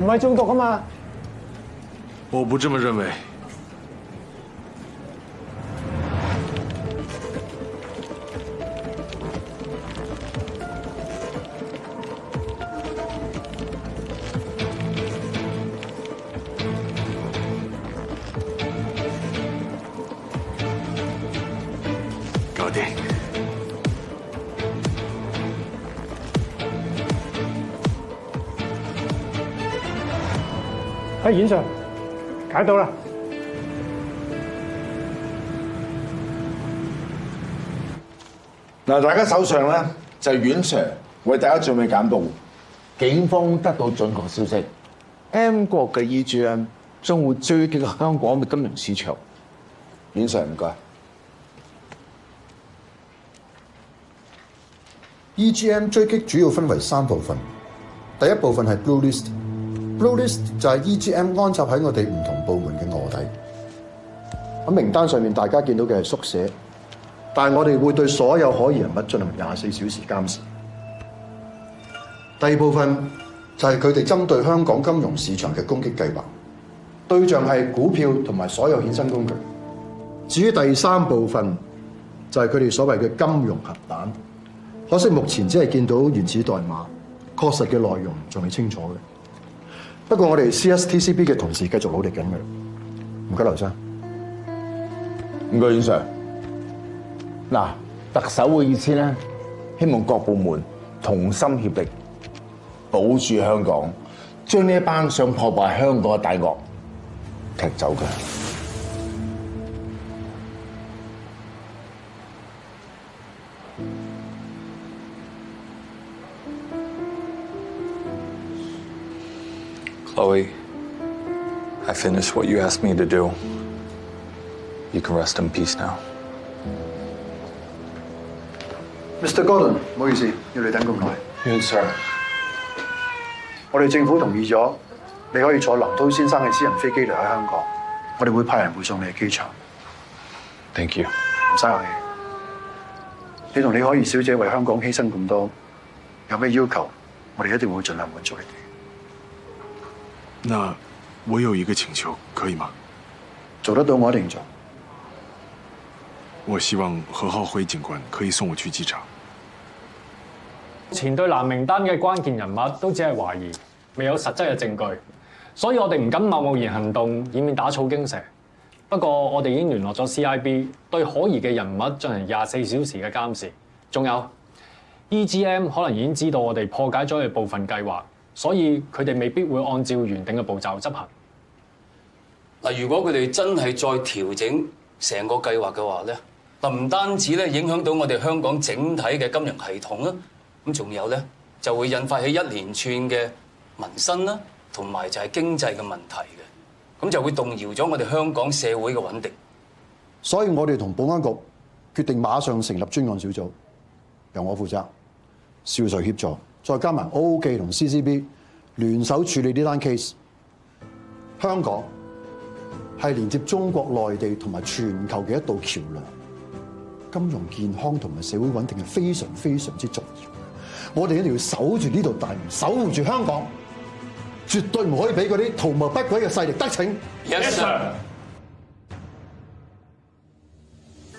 唔係中毒啊嘛。我不這麼認為。搞定。喺演上解到啦。嗱，大家手上咧就係阮 Sir 為大家準備簡報。警方得到準確消息 ，M 國嘅 EGM 將會追擊香港嘅金融市場。阮 Sir 唔該。EGM 追擊主要分為3部分，第一部分係 Blue List。Blue List 就係 EGM 安插喺我哋唔同部門嘅臥底。喺名單上面，大家見到嘅係縮寫，但係我哋會對所有可疑人物進行24小時監視。第二部分就係佢哋針對香港金融市場嘅攻擊計劃，對象係股票同埋所有衍生工具。至於第3部分就係佢哋所謂嘅金融核彈，可惜目前只係見到原始代碼，確實嘅內容仲未清楚嘅。不過我哋 CSTCB 嘅同事繼續努力緊嘅。唔該，劉生。唔該，阮 Sir。嗱，特首嘅意思咧，希望各部門同心協力，保住香港，將呢一班想破壞香港嘅大鱷踢走佢。Chloe, I finished what you asked me to do. You can rest in peace now. Mr. Gordon，唔好意思，要你等咁耐。Yes, sir. 我哋政府同意咗，你可以坐林濤先生嘅私人飛機離開香港，我哋會派人護送你去機場。Thank you. 唔使客氣。你同李可兒小姐為香港犧牲咁多，有咩要求，我哋一定會盡量滿足你哋。那我有一個請求，可以嗎？做得到我一定做。我希望何浩輝警官可以送我去機場。前對藍名單嘅關鍵人物都只係懷疑，未有實質嘅證據，所以我哋唔敢貿然行動，以免打草驚蛇。不過我哋已經聯絡咗 CIB， 對可疑嘅人物進行24小時嘅監視。仲有 EGM 可能已經知道我哋破解咗佢部分計劃，所以佢哋未必會按照原定嘅步驟執行。嗱，如果佢哋真係再調整成個計劃嘅話咧，嗱唔單止咧影響到我哋香港整體嘅金融系統啦，咁仲有咧就會引發起一連串嘅民生啦，同埋就係經濟嘅問題嘅，咁就會動搖咗我哋香港社會嘅穩定。所以我哋同保安局決定馬上成立專案小組，由我負責，邵 Sir 協助，再加埋 O.K. 同 CCB 聯手處理呢單 case。香港係連接中國內地同埋全球嘅一道橋梁，金融健康同埋社會穩定係非常非常之重要。我哋一定要守住呢度大門，守護住香港，絕對唔可以俾嗰啲圖謀不軌嘅勢力得逞。Yes, sir。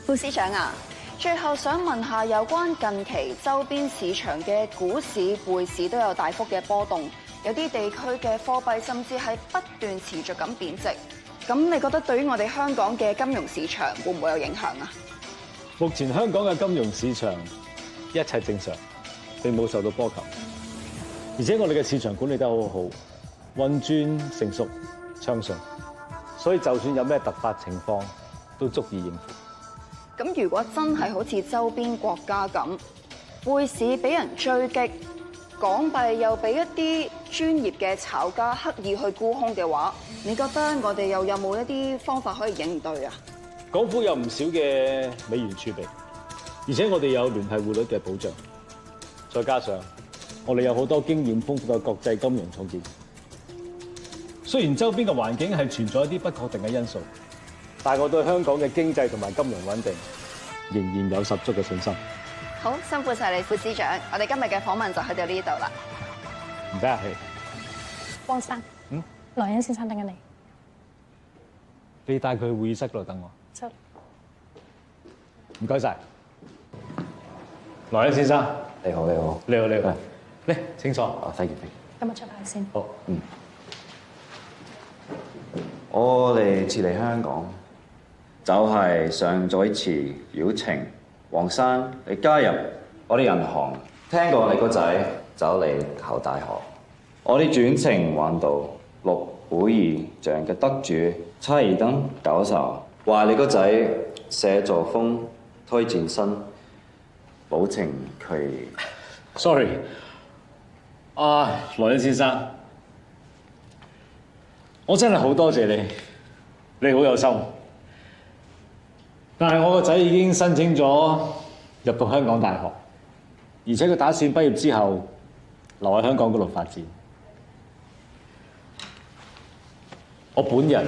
副司長啊，最後想問下有關近期周邊市場嘅股市、匯市都有大幅嘅波動，有啲地區嘅貨幣甚至係不斷持續咁貶值。咁你覺得對於我哋香港嘅金融市場會唔會有影響啊？目前香港嘅金融市場一切正常，並冇受到波及，而且我哋嘅市場管理得好好，運轉成熟暢順，所以就算有咩突發情況，都足以應付。咁如果真係好似周邊國家咁，匯市俾人追擊，港幣又俾一啲專業嘅炒家刻意去沽空嘅話，你覺得我哋又有冇一啲方法可以應對啊？港府有唔少嘅美元儲備，而且我哋有聯繫匯率嘅保障，再加上我哋有好多經驗豐富嘅國際金融創建。雖然周邊嘅環境係存在一啲不確定嘅因素，但係我對香港嘅經濟同埋金融穩定仍然有十足嘅信心。好，辛苦晒你副司長，我哋今日嘅訪問就去到呢度啦。唔使客氣，汪生。萊恩先生等緊你。你帶佢去會議室嗰度等我。走。唔該晒。萊恩先生，你好，你好，你好，你好。嚟，請坐。thank you。今日出牌先。好，我哋撤離香港，就係上咗一次邀請黃生你加入我哋銀行。聽過你個仔走嚟考大學，我哋轉情揾到諾貝爾獎嘅得主查爾登教授，話你個仔寫咗封推薦信，保證佢。Sorry，萊恩先生，我真係好多謝你，你好有心。但係我個仔已經申請咗入讀香港大學，而且佢打算畢業之後留喺香港嗰度發展。我本人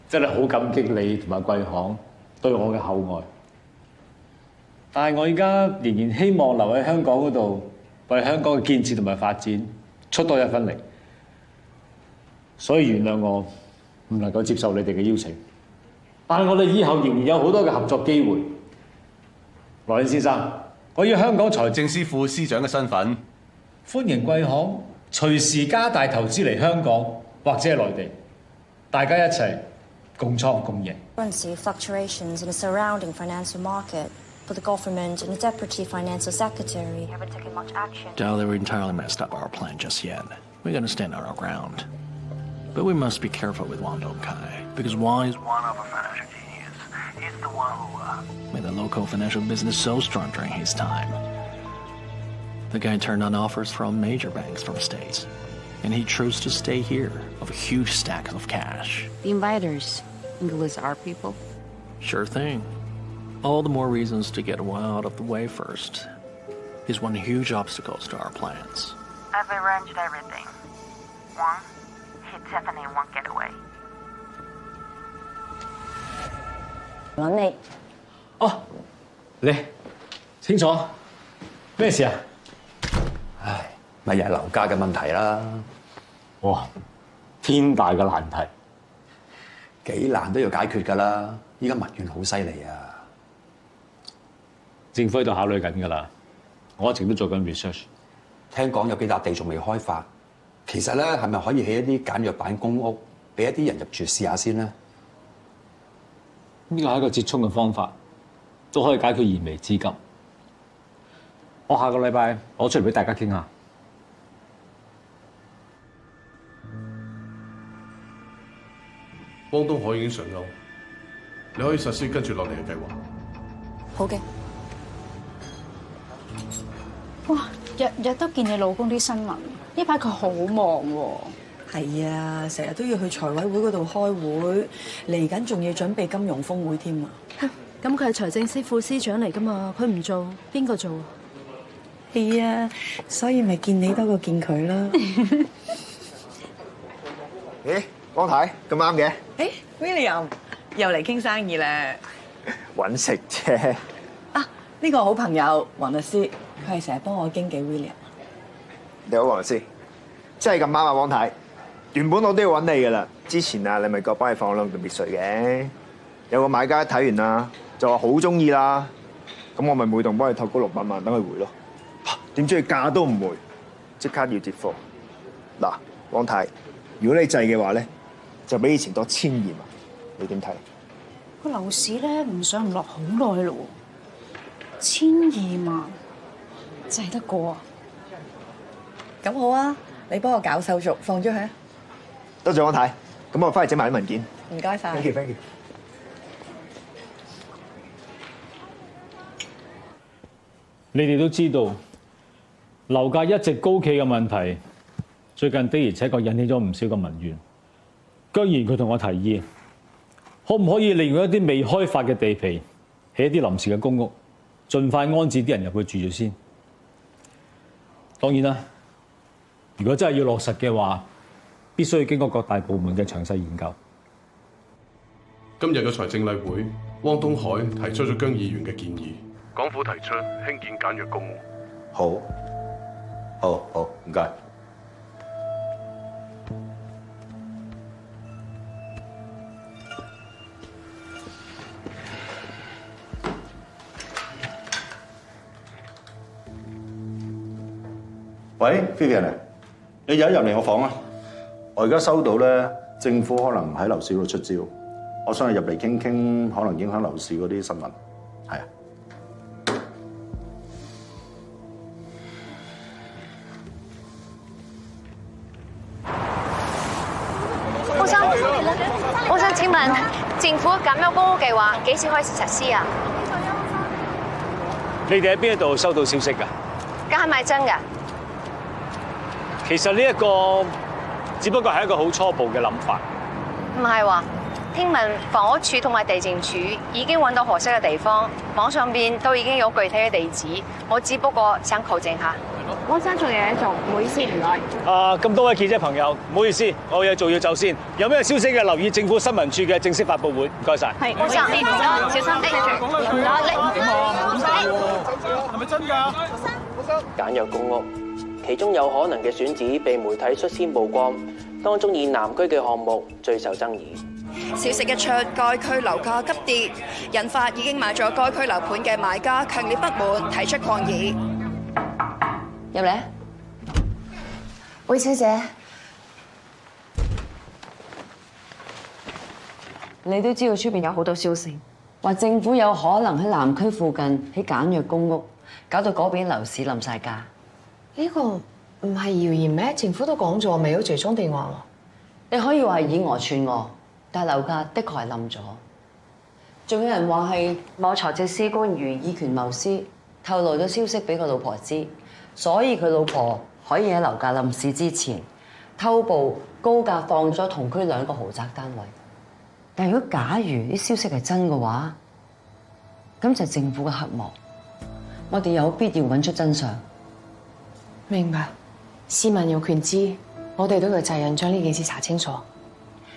真係好感激你同埋貴行對我嘅厚愛，但係我而家仍然希望留喺香港嗰度，為香港嘅建設同埋發展出多一分力。所以原諒我唔能夠接受你哋嘅邀請，但係我哋以後仍然有好多嘅合作機會。萊恩先生，我以香港財政司副司長嘅身份，歡迎貴行隨時加大投資嚟香港或者係內地，大家一齊共創共贏。 Currency fluctuations in the surrounding financial market, but the government and the deputy financial secretary haven't taken much action. Doubt they were entirely messed up our plan just yet. We're gonna stand on our ground. But we must be careful with Wang Dongkai, because Wang is one of a financial genius. He's the one who made the local financial business so strong during his time. The guy turned on offers from major banks from the States, and he chose to stay here with a huge stack of cash. The inviters includes our people. Sure thing. All the more reasons to get Wang out of the way first. He's one huge obstacle to our plans. I've arranged everything. Wang, he definitely won't get away. 揾你。哦，嚟，請坐。咩事啊？唉，咪又係樓價嘅問題啦。哇，天大嘅難題，幾難都要解決㗎啦。依家民怨好犀利啊！政府喺度考慮緊㗎啦，我一直都做緊 research。聽講有幾笪地仲未開發，其實咧係咪可以起一啲簡約版公屋，俾一啲人入住試下先咧？呢個係一個折衷嘅方法，都可以解決燃眉之急。我下個禮拜攞出嚟俾大家傾下。汪東海已經上鈎，你可以實施跟住落嚟嘅計劃。好嘅。哇，日日都見你老公啲新聞，呢排佢好忙喎。係啊，成日都要去財委會嗰度開會，嚟緊仲要準備金融峰會添啊！咁佢係財政司副司長嚟㗎嘛，佢唔做邊個做啊？係啊，所以咪見你多過見佢啦。咦，汪太咁啱嘅？誒 ，William 又嚟傾生意咧。揾食啫。啊，呢個好朋友黃律師，佢係成日幫我經紀 William。你好，黃律師，真係咁啱啊，汪太。原本我都要揾你噶啦，之前啊，你咪個幫你放兩棟別墅嘅，有個買家睇完啦，就話好中意啦，咁我咪每棟幫你托高600萬等佢回咯。點知佢價都唔回，即刻要接貨。嗱，汪太，如果你制嘅話咧，就比以前多1200萬，你點睇？個樓市咧唔上唔落好耐咯喎，1200萬制得過啊？咁好啊，你幫我搞手續，放咗佢啊！多謝汪太，咁我翻去整埋啲文件。唔該晒。Thank you，thank you。你哋都知道樓價一直高企嘅問題，最近的而且確引起咗唔少嘅民怨。居然佢同我提議，可唔可以利用一啲未開發嘅地皮，起一啲臨時嘅公屋，盡快安置啲人入去住住先。當然啦，如果真係要落實嘅話，必須要經過各大部門嘅詳細研究。今日嘅財政例會，汪東海提出咗姜議員嘅建議，港府提出興建簡約公屋。好，唔該。喂，Vivian 啊，你有一入嚟我房啊！我而家收到咧，政府可能喺樓市嗰度出招，我想你入嚟傾傾，可能影響樓市嗰啲新聞。係啊。我想請問政府減咗公屋計劃幾時開始實施啊？你哋喺邊一度收到消息㗎？咁係咪真㗎？其實呢一個只不過係一個好初步嘅諗法。唔係話，聽聞房屋署同埋地政署已經揾到合適嘅地方，網上邊都已經有具體嘅地址，我只不過想求證下。我想做嘢做，唔好意思，唔該。咁多位記者朋友，唔好意思，我有嘢做要走先。有咩消息嘅留意政府新聞處嘅正式發佈會，唔該晒。係，唔好意思，小心，記住。係咪真㗎？簡約公屋，其中有可能嘅選址被媒體率先曝光，當中以南區嘅項目最受爭議。消息一出，該區樓價急跌，引發已經買咗該區樓盤嘅買家強烈不滿，提出抗議。入嚟，魏小姐，你都知道出邊有好多消息，話政府有可能喺南區附近起簡約公屋，搞到嗰邊樓市冧晒價。呢個唔係謠言咩？政府都講咗未有最終電話喎。你可以話係以訛傳訛，但係樓價的確係冧咗。仲有人話係某財政司官員以權謀私，透露咗消息俾個老婆知。所以佢老婆可以喺樓價冧市之前偷步高價放咗同區2個豪宅單位。但如果假如啲消息係真嘅話，咁就係政府嘅黑幕。我哋有必要揾出真相。明白，市民有權知，我哋都有責任將呢件事查清楚。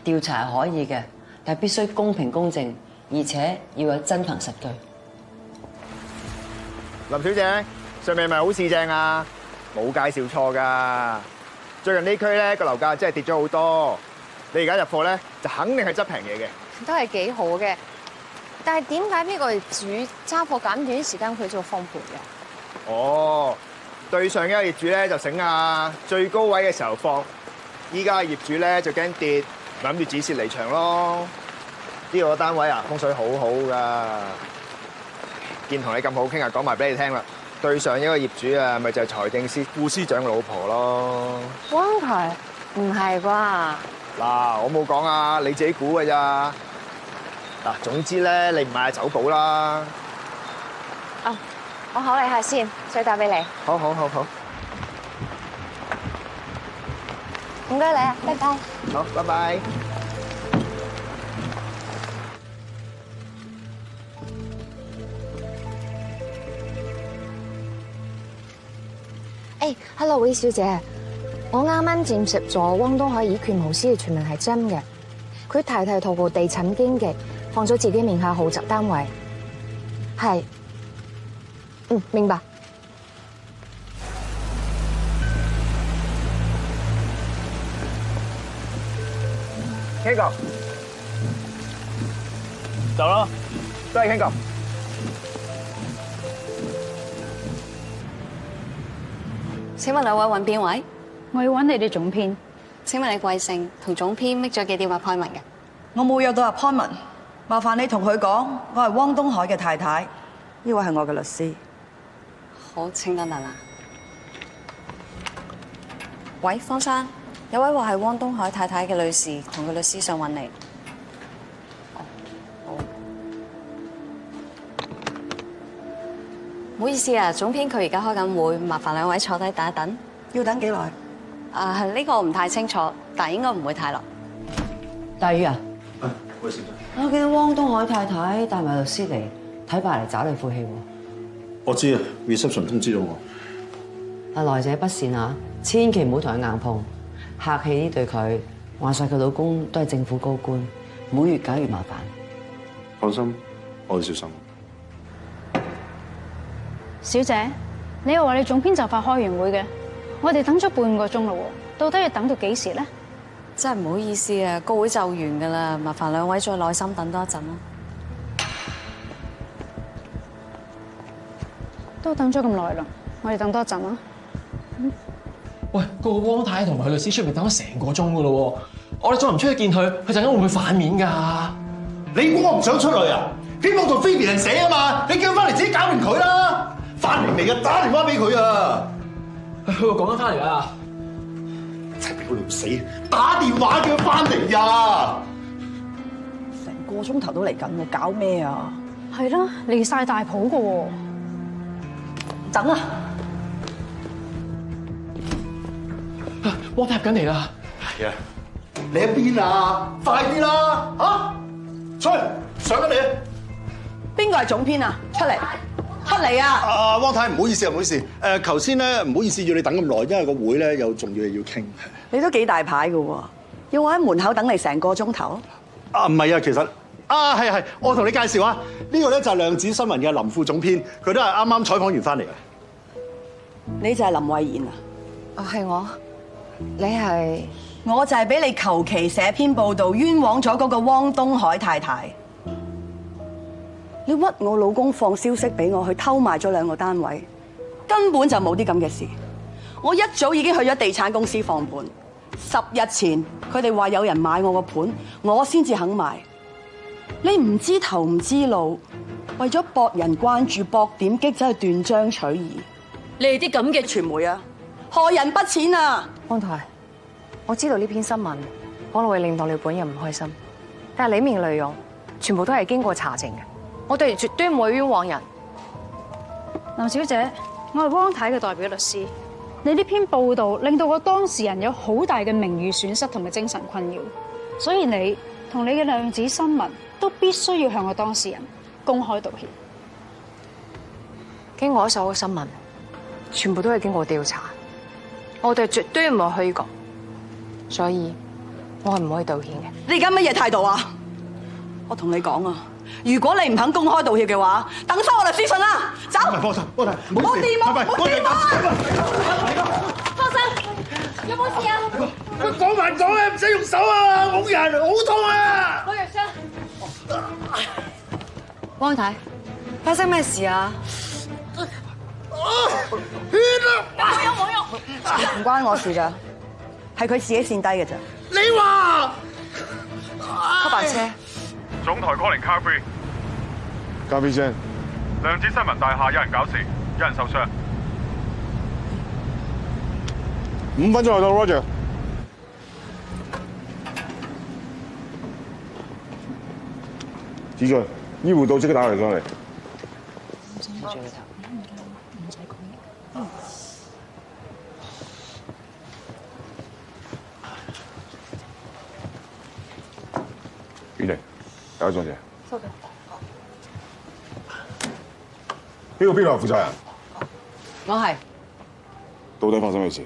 調查係可以嘅，但係必須公平公正，而且要有真憑實據。林小姐。上面係咪好市正啊？冇介紹錯㗎。最近呢區咧個樓價真係跌咗好多。你而家入貨咧就肯定係執平嘢嘅。都係幾好嘅，但係點解呢個業主揸貨減短時間佢做放盤嘅？哦，對上一個業主咧就醒啊，最高位嘅時候放，依家業主咧就驚跌，諗住止蝕離場咯。呢個單位啊風水好好㗎，見同你咁好傾啊，講埋俾你聽啦。對上一個業主啊，咪就係財政司副司長嘅老婆咯。汪佢唔係啩？嗱，我冇講啊，你自己估㗎咋。嗱，總之咧，你唔買就走寶啦。啊，我考慮下先，再打俾你。好。唔該你啊，拜拜。好，拜拜。Hello， 魏小姐，我啱啱證實咗汪東海以權謀私嘅傳聞係真嘅。佢太太透過地產經紀放咗自己名下豪宅單位。係，明白。Ken哥，走啦，都係 Ken哥。請問兩位揾邊位？我要揾你哋總編。請問你貴姓？同總編搣咗幾點 appointment 嘅？我冇約到 appointment，麻煩你同佢講，我係汪東海嘅太太，呢位係我嘅律師。好，請等等啦。喂，方生，有位話係汪東海太太嘅女士，同佢律師想揾你。唔好意思啊，總編佢而家開緊會，麻煩兩位坐低等一等。要等幾耐？呢個唔太清楚，但應該唔會太耐。大宇啊，喂，小姐。我見到汪東海太太帶埋律師嚟，睇白嚟找你副氣喎。我知啊 ，reception 通知咗我。阿來者不善啊，千祈唔好同佢硬碰，客氣啲對佢。話晒佢老公都係政府高官，唔好越搞越麻煩。放心，我會小心。小姐，你又話你總編就快開完會嘅，我哋等咗半個鐘咯喎，到底要等到幾時咧？真係唔好意思啊，個會就完㗎啦，麻煩兩位再耐心等多一陣啦。都等咗咁耐啦，我哋等多一陣啦。喂，個汪太同埋佢律師出面等咗成個鐘噶咯，我哋再唔出去見佢，佢陣間會唔會反面㗎？你估我唔想出去啊？篇報道非別人寫啊嘛，你叫翻嚟自己搞掂佢啦。翻嚟未㗎？打電話俾佢啊！佢話講緊翻嚟啊！真係俾佢撩死！打電話叫佢翻嚟啊！成個鐘頭都嚟緊喎，搞咩啊？係啦，離晒大譜噶喎。等啊！汪太入緊嚟啦！係啊，你喺邊啊？快啲啦！出去上緊嚟啊！邊個係總編啊？出嚟！出嚟啊！汪太，唔好意思啊，唔好意思。頭先咧唔好意思要你等咁耐，因為個會咧有重要嘢要傾。你都幾大牌噶喎，要我喺門口等你成個鐘頭？唔係啊，其實係，我同你介紹啊，呢個咧就係量子新聞嘅林副總編，佢都係啱啱採訪完翻嚟嘅。你就係林慧妍啊？係我。你係？我就係俾你求其寫篇報道冤枉咗嗰個汪東海太太。你屈我老公放消息俾我去偷賣咗2個單位，根本就冇啲咁嘅事。我一早已經去咗地產公司放盤，10日前佢哋話有人買我個盤，我先至肯賣。你唔知頭唔知路，為咗博人關注、博點擊，走去斷章取義。你哋啲咁嘅傳媒啊，害人不淺啊！汪太，我知道呢篇新聞可能會令到你本人唔開心，但係裡面內容全部都係經過查證嘅，我哋絕對唔會冤枉人。林小姐，我係汪太嘅代表律師。你呢篇報道令到個當事人有好大嘅名譽損失同埋精神困擾，所以你同你嘅量子新聞都必須要向個當事人公開道歉。經我所有嘅新聞，全部都係經過調查，我哋絕對唔係虛構，所以我係唔可以道歉嘅。你而家乜嘢態度啊？我同你講啊，如果你唔肯公開道歉嘅話，等收我律師信啦。走。汪太，唔好意思，冇電話。放心，有冇事啊？佢講埋咗嘅，唔使用手啊，好人好痛啊！攞藥箱。汪太，發生咩事啊？血啊！冇用，唔關我事噶，係佢自己跣低嘅咋。你話？黑白車。總台 calling car free。咖啡聲。量子新聞大廈有人搞事，有人受傷。 5分鐘後到 Roger。子俊，醫護到即刻打嚟上嚟。雨婷，搞咗嘢。收到。呢個邊度係負責人？我係。到底發生咩事？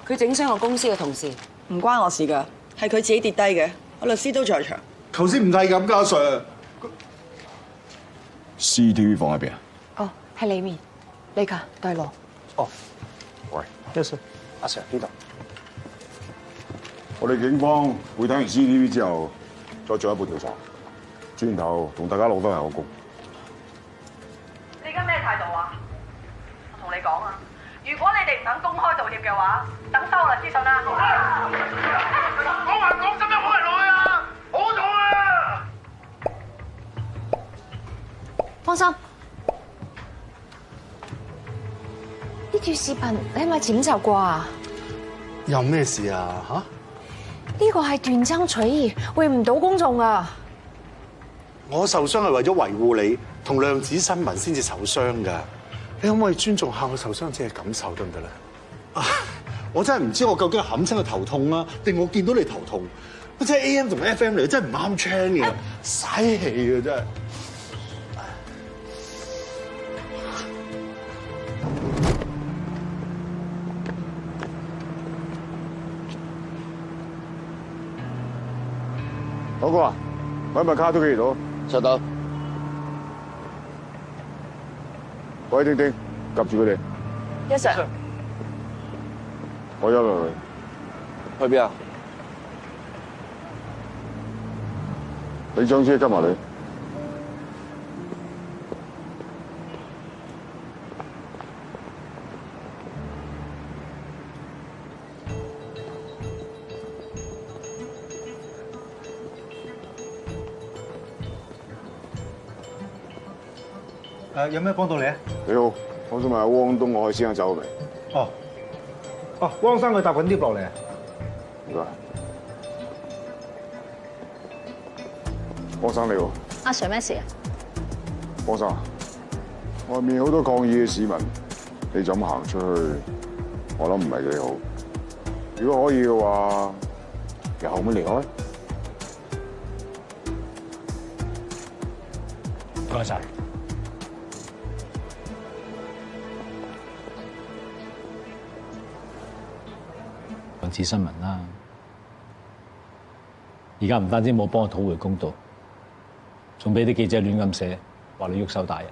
佢整傷我公司嘅同事，唔關我事噶，係佢自己跌低嘅。我律師都在場。頭先唔係咁㗎，Sir。CCTV 放喺邊啊？哦，喺裏面。呢個對路。哦。喂 ，Yes sir。阿 Sir 呢度。我哋警方會睇完 CCTV 之後，再進一步調查。轉頭同大家落多人口供。你而家咩態度啊？我同你講啊！ 如果你哋唔肯公開道歉嘅話，等收我律師信啦。講埋講真咩好人來啊！好痛啊！放心，呢段視頻你係咪剪輯過啊？有咩事啊？嚇？呢個係斷章取義，會誤導公眾啊！我受傷係為咗維護你同量子新聞先至受傷㗎。 你可唔可以尊重下我受傷者嘅感受得唔得咧？我真係唔知我究竟係冚親個頭痛啊，定我見到你頭痛？我真係 AM 同 FM 嚟，真係唔啱 channel 嘅，嘥氣嘅真係。嗰個啊，我喺咪卡都幾多？收到。喂，丁丁。 夾住佢哋。Yes sir。我約佢。去邊啊？俾張車跟埋你。有咩幫到你啊？你好，我想問下汪東海先生走咗未？汪生佢搭緊 lift 落嚟啊！唔該。汪生你好。阿 Sir 咩事啊？汪生，外面好多抗議嘅市民，你就咁行出去，我諗唔係幾好。如果可以嘅話，由後門離開。唔該晒。兩次新聞啦，而家唔單止冇幫我討回公道，仲俾啲記者亂咁寫，話你喐手打人。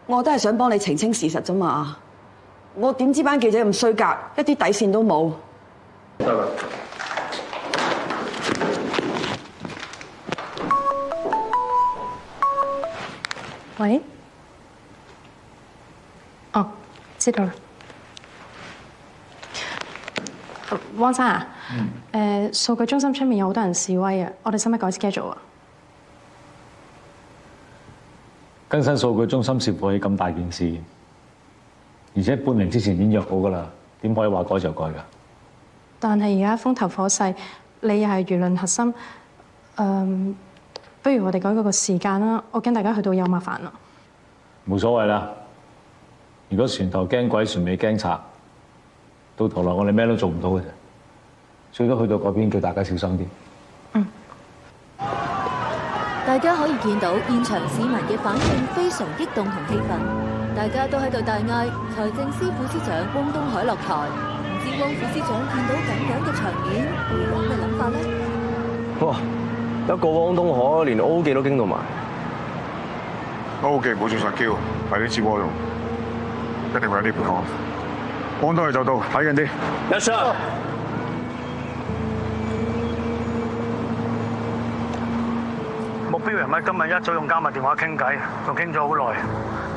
我都係想幫你澄清事實啫嘛。我點知班記者咁衰格，一啲底線都冇。得啦。喂？哦，知道啦。汪生啊，數據中心出面有好多人示威啊，我哋使唔使改 schedule 啊？更新數據中心涉火起咁大件事，而且半年之前已經約好噶啦，點可以話改就改㗎？但係而家風頭火勢，你又係輿論核心，不如我哋改嗰個時間啦，我驚大家去到有麻煩啦。冇所謂啦，如果船頭驚鬼，船尾驚賊，到頭來我哋咩都做唔到嘅啫，最多去到嗰邊叫大家小心啲。大家可以見到現場市民嘅反應非常激動同氣憤，大家都喺度大嗌財政司副司長汪東海落台。唔知汪副司長見到咁樣嘅場面會有咩諗法呢？哇！一個汪東海連 O 記都驚到埋。O 記冇做實叫，係啲接波用，一定會有啲配合。汪東海就到，睇緊啲。Yes sir。目標人物今日一早用加密電話傾偈，仲傾咗好耐，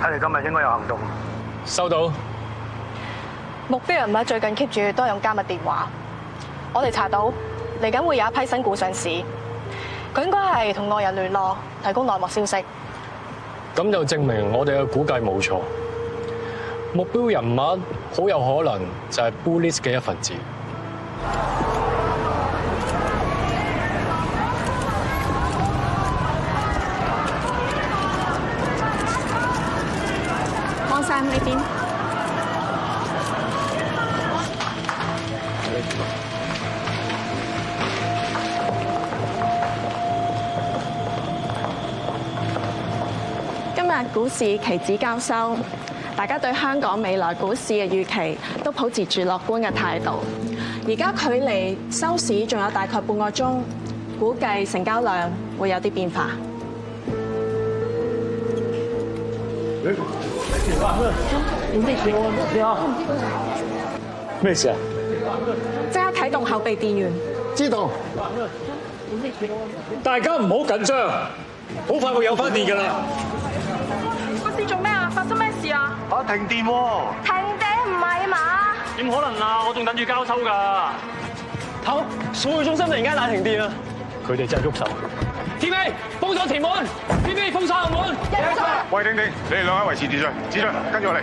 睇嚟今日應該有行動。收到。目標人物最近 keep 住都係用加密電話，我哋查到嚟緊會有一批新股上市，佢應該係同外人聯絡，提供內幕消息。咁就證明我哋嘅估計冇錯，目標人物好有可能就係 Bullies 嘅一份子。汪生呢邊。今日股市期指交收，大家對香港未來股市嘅預期都抱持住樂觀嘅態度。而家距離收市仲有大概半個鐘，估計成交量會有啲變化。你好，咩事啊？即刻啟動後備電源。知道。大家唔好緊張，好快會有翻電㗎啦。個市做咩啊？發生咩事啊？停電喎！停電唔係嘛？點可能啊？我仲等住交收㗎。好，數據中心突然間大停電啊！佢哋真係喐手。TV 封鎖前門 ，TV 封鎖後門。喂，停，你哋兩位維持秩序，子俊跟住我嚟。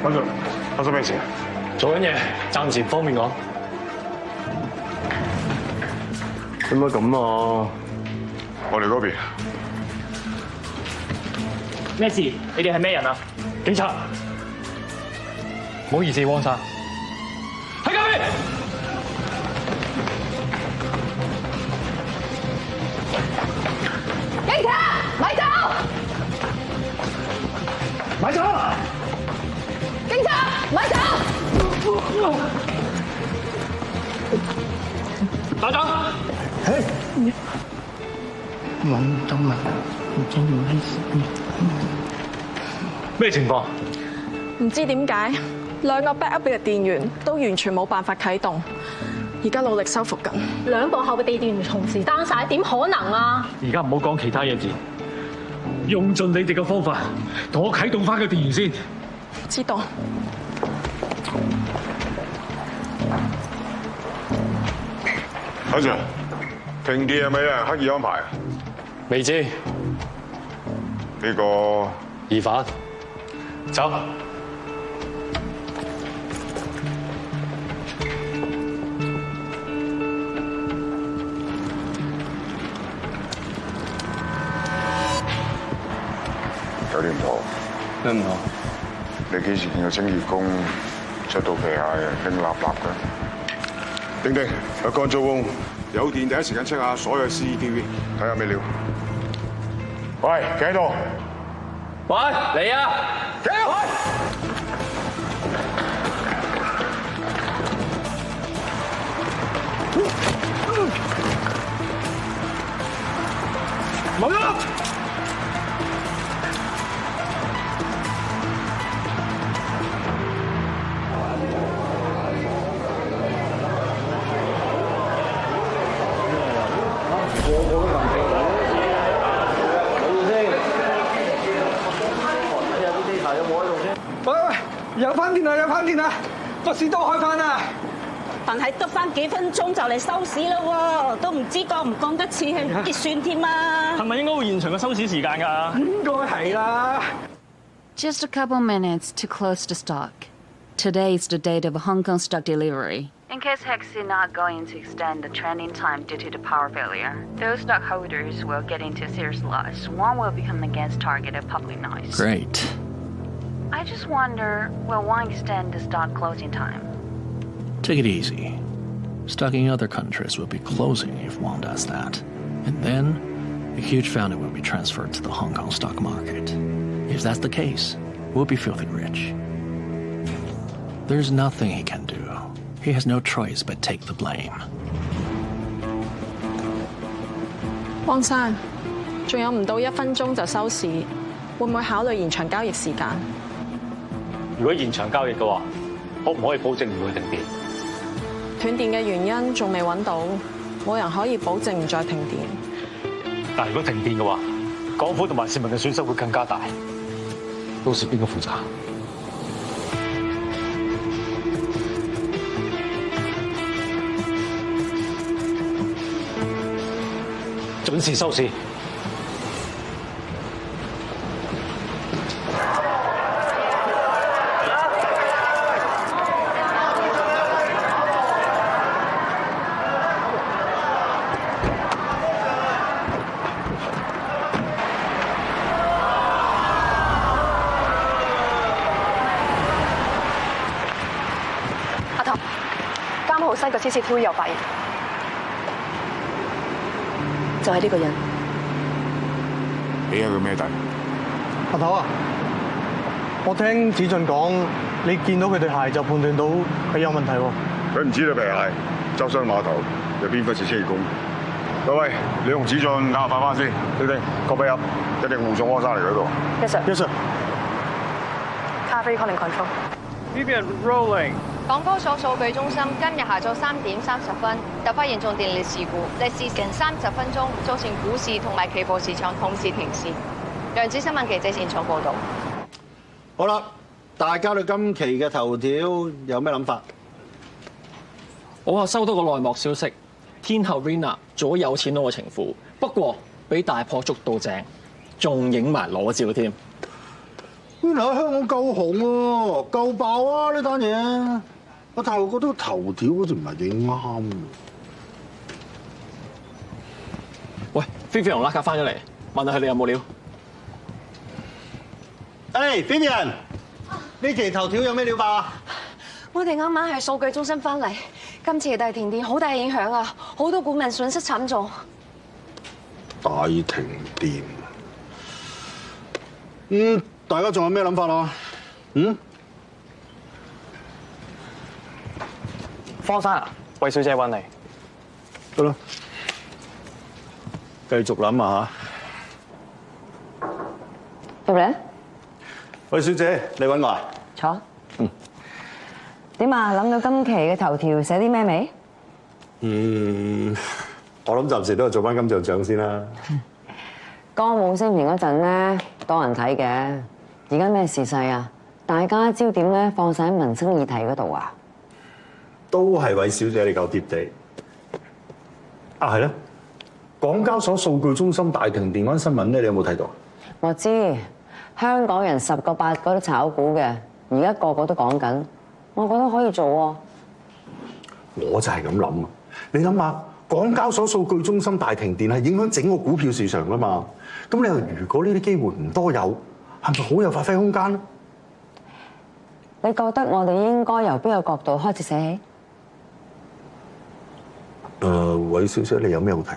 關叔，發生咩事啊？做緊嘢，暫時唔方便講。點解咁啊？我哋嗰邊。咩事？你哋係咩人啊？警察。唔好意思，汪生。喺嗰邊。警察，咪走！咪走！警察，咪走！打仗！揾到啦，唔知咩事。咩情況？唔知點解兩個 backup 嘅電源都完全冇辦法啟動，而家努力修復緊。兩部後備電源同時 down 晒，點可能啊？而家唔好講其他嘢住，用盡你哋嘅方法，同我啟動翻個電源先。知道。海 Sir， 停電係咪有人刻意安排啊？未知呢個疑犯走。有啲唔妥。咩唔妥？你幾時見過清潔工着到皮鞋輕立立嘅？丁丁，有乾燥瓮，有電第一時間 check 下所有 CCTV， 睇下咩料。喂，企喺度。喂，嚟啊！企喺度。冇啦！有翻電啦！有翻電啦！個市都開翻啦！但係得翻幾分鐘就嚟收市啦喎，都唔知講唔講得切去結算添啊！係咪應該會延長個收市時間㗎？應該係啦。Just a couple minutes to close the stock. Today is the date of Hong Kong stock delivery. In case HEX is not going to extend the trading time due to the power failure, those stockholders will get into serious loss. One will become against target of public noise. Great. I just wonder, will one extend the stock closing time? Take it easy. Stock in other countries will be closing if one does that. And then, a huge value will be transferred to the Hong Kong stock market. If that's the case, we'll be filthy rich. There's nothing he can do. He has no choice but take the blame. 汪生，仲有唔到1分鐘就收市，會唔會考慮延長交易時間？如果延長交易嘅話，可唔可以保證唔會停電？斷電嘅原因仲未揾到，冇人可以保證唔再停電。但如果停電嘅話，港府同埋市民嘅損失會更加大。到時邊個負責？準時收市。阿頭，監號西個 CCTV 又發現，就係呢個人。你係佢咩底？阿頭啊，我聽子俊講，你見到佢對鞋就判斷到佢有問題喎。佢唔知道皮鞋，周身碼頭有邊忽似清潔工。喂，你同子俊咬下翻先，丁丁，個俾入，一定護送柯生嚟嗰度。Yes sir。Yes sir。Carefree calling control。Vivian rolling。港高所數據中心今日下晝3點30分突發嚴重電力事故，歷時近30分鐘，造成股市同埋期貨市場同時停市。量子新聞記者現場報導。好啦，大家對今期嘅頭條有咩諗法？我話收到個內幕消息，天后 Rina 做咗有錢佬嘅情婦，不過俾大婆捉到正，仲影埋裸照添。Rina 喺香港夠紅喎，夠爆啊呢單嘢！但係我覺得頭條好似唔係幾啱。喂，菲菲同拉卡翻咗嚟，問下佢哋有冇料。Vivian， 呢期頭條有咩料爆啊？我哋啱啱喺數據中心翻嚟，今次嘅大停電好大影響啊，好多股民損失慘重。大停電。大家仲有咩諗法啊？方生啊，魏小姐揾你。得啦，繼續諗下入嚟。魏小姐，你揾我啊？坐。點啊？諗到今期嘅頭條寫啲咩未？我諗暫時都係做翻金像獎先啦。歌舞升平嗰陣咧，多人睇嘅。而家咩時勢啊？大家焦點咧放晒喺民生議題嗰度啊！都係韋小姐你夠貼地。係咧，港交所數據中心大停電嗰單新聞咧，你有冇睇到？我知香港人10個8個都炒股嘅，而家個個都講緊，我覺得可以做喎。我就係咁諗啊！你諗下，港交所數據中心大停電係影響整個股票市場噶嘛？咁你話如果呢啲機會唔多有，係咪好有發揮空間咧？你覺得我哋應該由邊個角度開始寫起？韋小姐，你有咩好提？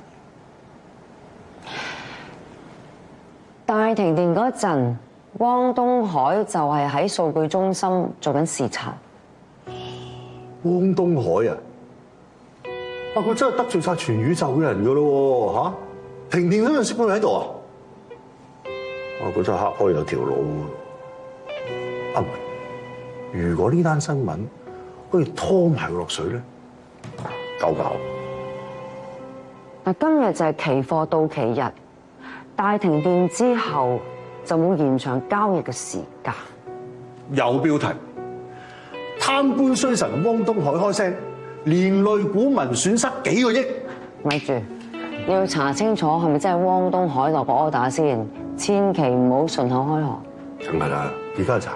大停電嗰陣，汪東海就係喺數據中心做緊視察。汪東海啊！佢真係得罪晒全宇宙嘅人噶咯喎嚇！停電嗰陣時佢喺度啊！佢真係黑開有條路啊！如果呢單新聞可以拖埋落水咧，夠搞！嗱，今日就係期貨到期日，大停電之後就冇延長交易嘅時間。有標題：貪官衰神汪東海開聲，連累股民損失幾個億。咪住，要查清楚係咪真係汪東海落個 order先，千祈唔好順口開河。梗係啦，而家查。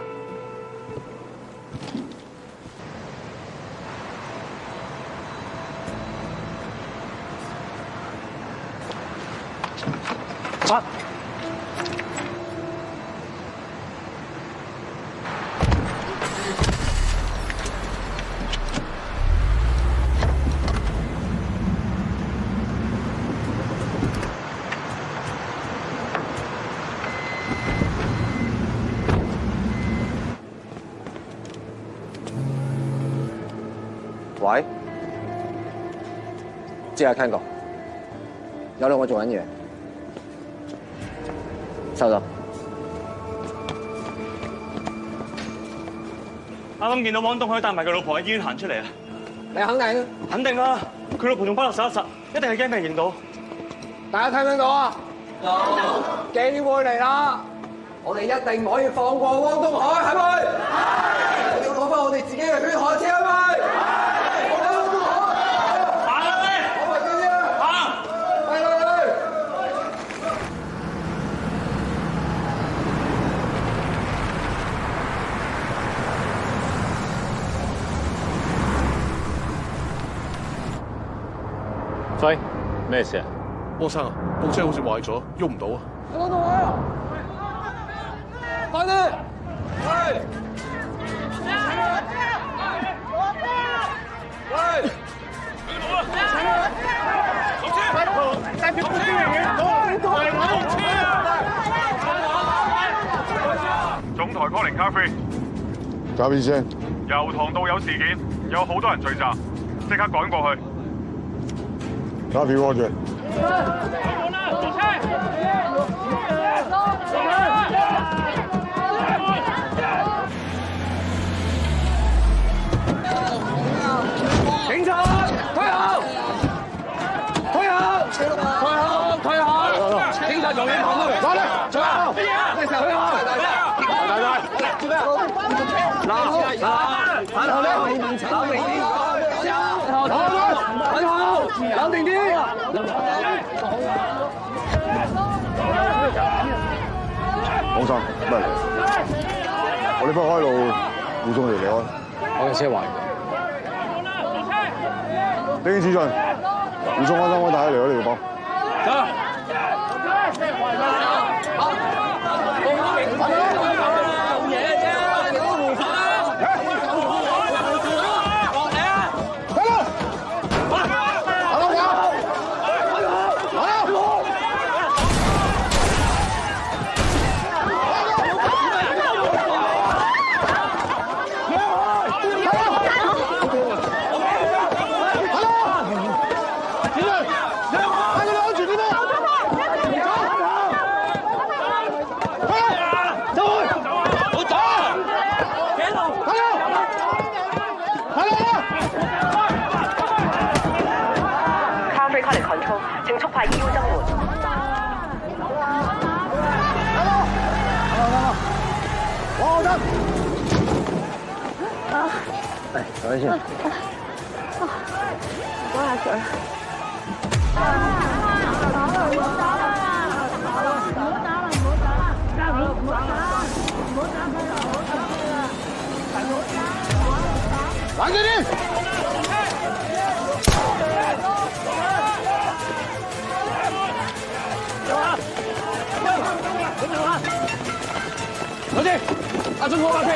喂，即係聽過，有兩個做緊嘢，收到。啱啱見到汪東海帶埋佢老婆喺醫院行出嚟啊！你肯定？肯定啊！佢老婆仲包落手一實，一定係驚俾人認到。大家聽唔聽到啊？有機會嚟啦！我哋一定唔可以放過汪東海，係咪？係。我哋要攞翻我哋自己嘅血汗錢，係咪？輝，咩事啊？波生啊，部車好似壞咗，喐唔到啊！汪東海啊！快啲！喂！喂！總台 calling 咖啡。咖啡先。油塘道有事件，有好多人聚集，即刻趕過去。咖啡過住。警察，退後！退後！退後！退後！警察做嘢講啦，攞嚟，退後！退後！做咩？嗱，冷靜啲！黃生，咩嚟？我呢邊開路，護送你離開。我嘅車壞。呢邊子俊，護送安心安帶嚟咗呢條幫。走。請速派醫護增援。我得。嚟，坐低先。關下嘴。冷靜啲！老弟，阿俊我架車，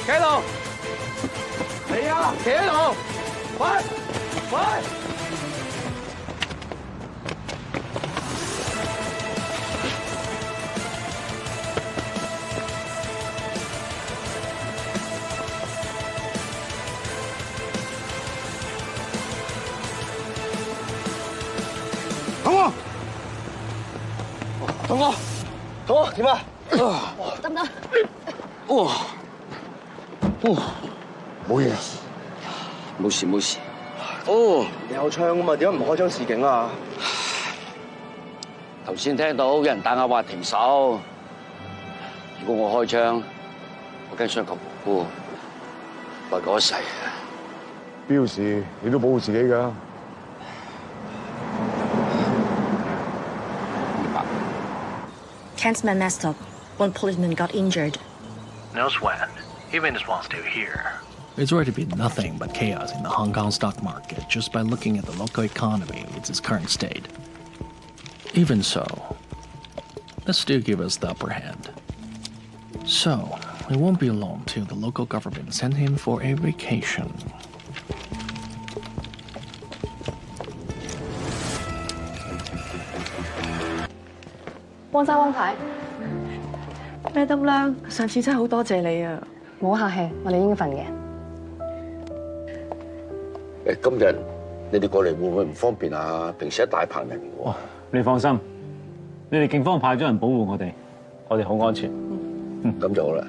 企喺度。係啊，企喺度。喂，喂。同我點啊？得唔得？哇！冇嘢，冇事冇事。哦，你有槍啊嘛？點解唔開槍示警啊？頭先聽到有人打我話停手，如果我開槍，我驚傷及無辜，為嗰一世。標示你都保護自己㗎。Kensman messed up. One policeman got injured. No sweat. Even if one's still here. It's already been nothing but chaos in the Hong Kong stock market just by looking at the local economy in its current state. Even so, that still give us the upper hand. So, it won't be long till the local government send him for a vacation. 汪生汪太，咩得啦？上次真係好多謝你啊！唔好客氣，我哋應份嘅。誒，今日你哋過嚟會唔會唔方便啊？平時一大棚人喎。你放心，你哋警方派咗人保護我哋好安全。咁就好啦。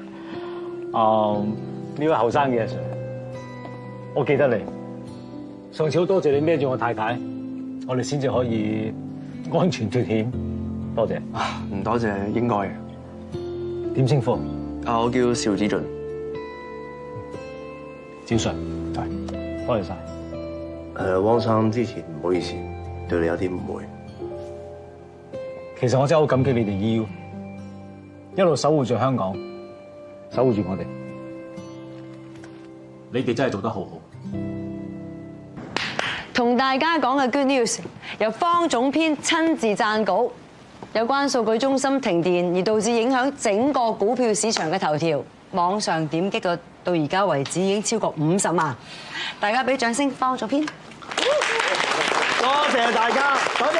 呢位後生嘅阿 Sir， 我記得你。上次好多謝你孭住我太太，我哋先至可以安全脫險。多謝。唔多謝，應該嘅。點稱呼？我叫邵子俊。趙 Sir， 係，多謝晒。汪生之前唔好意思，對你有啲誤會。其實我真係好感激你哋一路守護住香港，守護住我哋。你哋真係做得好好。同大家講嘅 good news， 由方總編親自撰稿，有關數據中心停電而導致影響整個股票市場嘅頭條，網上點擊率到而家為止已經超過50萬，大家俾掌聲方總編。多謝大家，多謝。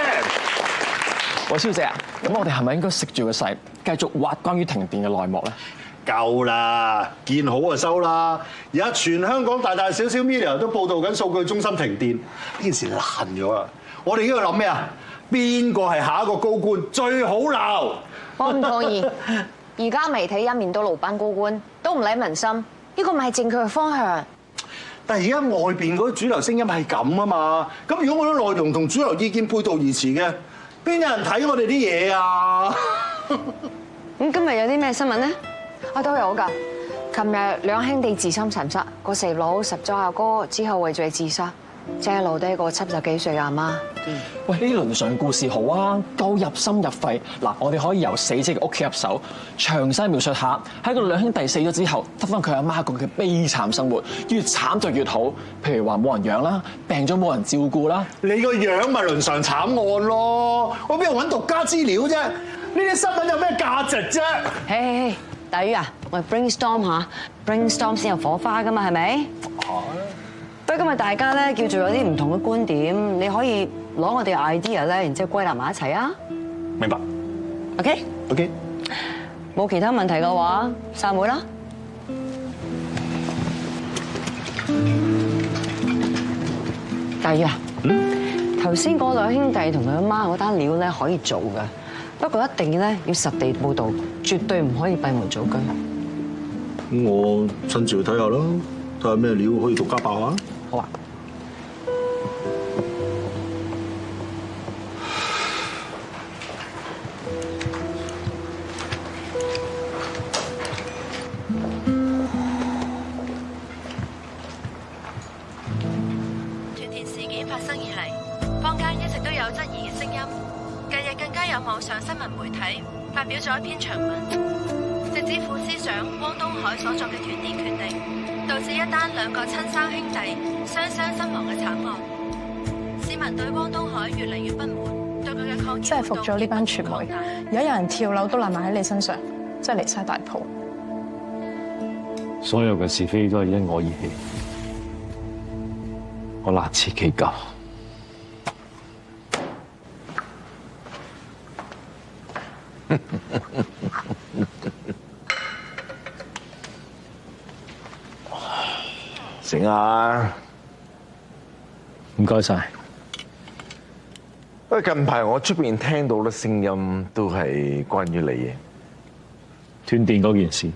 喂，蕭姐啊，咁我哋係咪應該食住個勢，繼續挖關於停電嘅內幕咧？夠啦，見好就收啦！而家全香港大大小小 media 都報導緊數據中心停電，呢件事爛咗啦！我哋呢度諗咩啊？邊個係下一個高官最好鬧？我唔同意。而家媒體一面都老班高官，都唔理民心，呢個咪係正確嘅方向。但係而家外邊嗰啲主流聲音係咁啊嘛，咁如果我啲內容同主流意見背道而馳嘅，邊有人睇我哋啲嘢啊？咁今日有啲咩新聞咧？我都有㗎。琴日兩兄弟自相殘殺，個細佬拾咗阿哥之後畏罪自殺，即係留低個70幾歲阿媽。喂，呢啲倫常故事好啊，夠入心入肺。嗱，我哋可以由死者嘅屋企入手，詳細描述下喺個兩兄弟死咗之後，得翻佢阿媽個嘅悲慘生活，越慘就越好。譬如話冇人養啦，病咗冇人照顧啦。你個樣咪倫常慘案咯，我邊度揾獨家資料啫？呢啲新聞有咩價值啫？嘿，大魚啊，我哋 brainstorm 下 ，brainstorm 先有火花噶嘛，係咪？不過今日大家咧叫做有啲唔同嘅觀點，你可以攞我哋 idea 咧，然之後歸納埋一齊啊。明白。OK。冇其他問題嘅話，散會啦。大魚啊，頭先嗰兩兄弟同佢阿媽嗰單料咧可以做㗎，不過一定咧要實地報導，絕對唔可以閉門造車。咁我親自去睇下咯，睇下咩料可以獨家爆啊！好啊。屯田事件質疑嘅聲音。近日更加有網上新聞媒體發表咗一篇長文，直指副司長汪東海所作嘅斷電決定，導致一單2個親生兄弟雙雙身亡嘅慘案。市民對汪東海越嚟越不滿，對佢嘅抗議真係服咗呢班傳媒，而家有人跳樓都賴埋喺你身上，真係離晒大譜。所有嘅是非都係因我而起，我難辭其咎。醒下，唔該晒。不過近排我出邊聽到啲聲音，都係關於你嘅斷電嗰件事。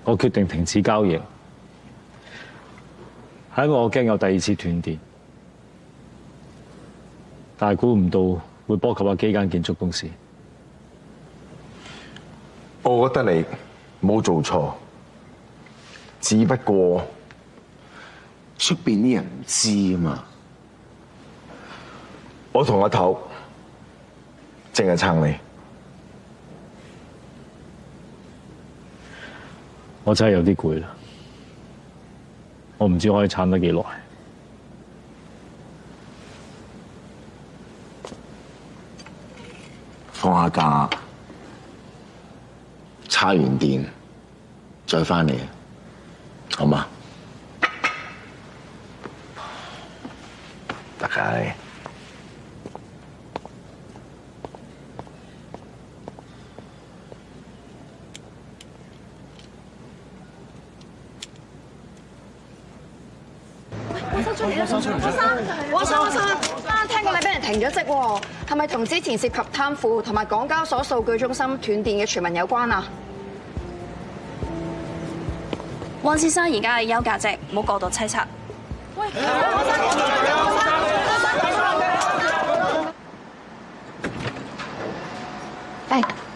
我決定停止交易，係因為我驚有第2次斷電，但係估唔到會波及幾間建築公司。我覺得你冇做錯，只不過出邊啲人唔知啊嘛。我同阿頭淨係撐你。我真係有啲攰啦，我唔知可以撐得幾耐。放下假，叉完電再返嚟，好嗎？得㗎。黃生，聽過你俾人停咗職喎，係咪同之前涉及貪腐同埋港交所數據中心斷電嘅傳聞有關啊？汪先生而家係休假職，唔好過度猜測。喂，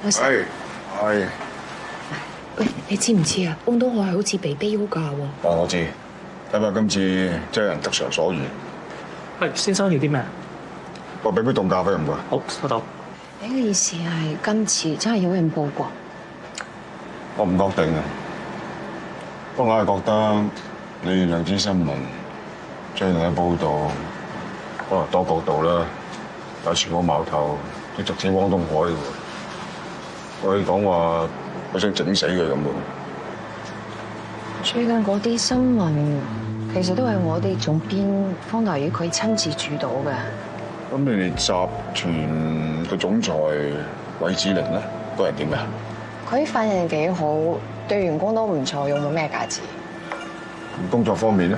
老師。係。喂，你知唔知啊？汪東海好似被逼休假喎。我知。睇下今次真係人得償所願。係，先生要啲咩？我俾杯凍咖啡唔該。好，收到。你嘅意思係今次真係有人報過？我唔確定啊，不過我係覺得你量子新聞最近嘅報導可能多角度啦，有全部矛頭都直指汪東海嘅喎，可以講話佢想整死佢咁喎。最近嗰啲新聞其實都係我哋總編方大宇佢親自主導嘅。咁你哋集團嘅總裁韋子玲咧，個人點嘅？佢份人幾好，對員工都唔錯，用冇咩價值。工作方面咧？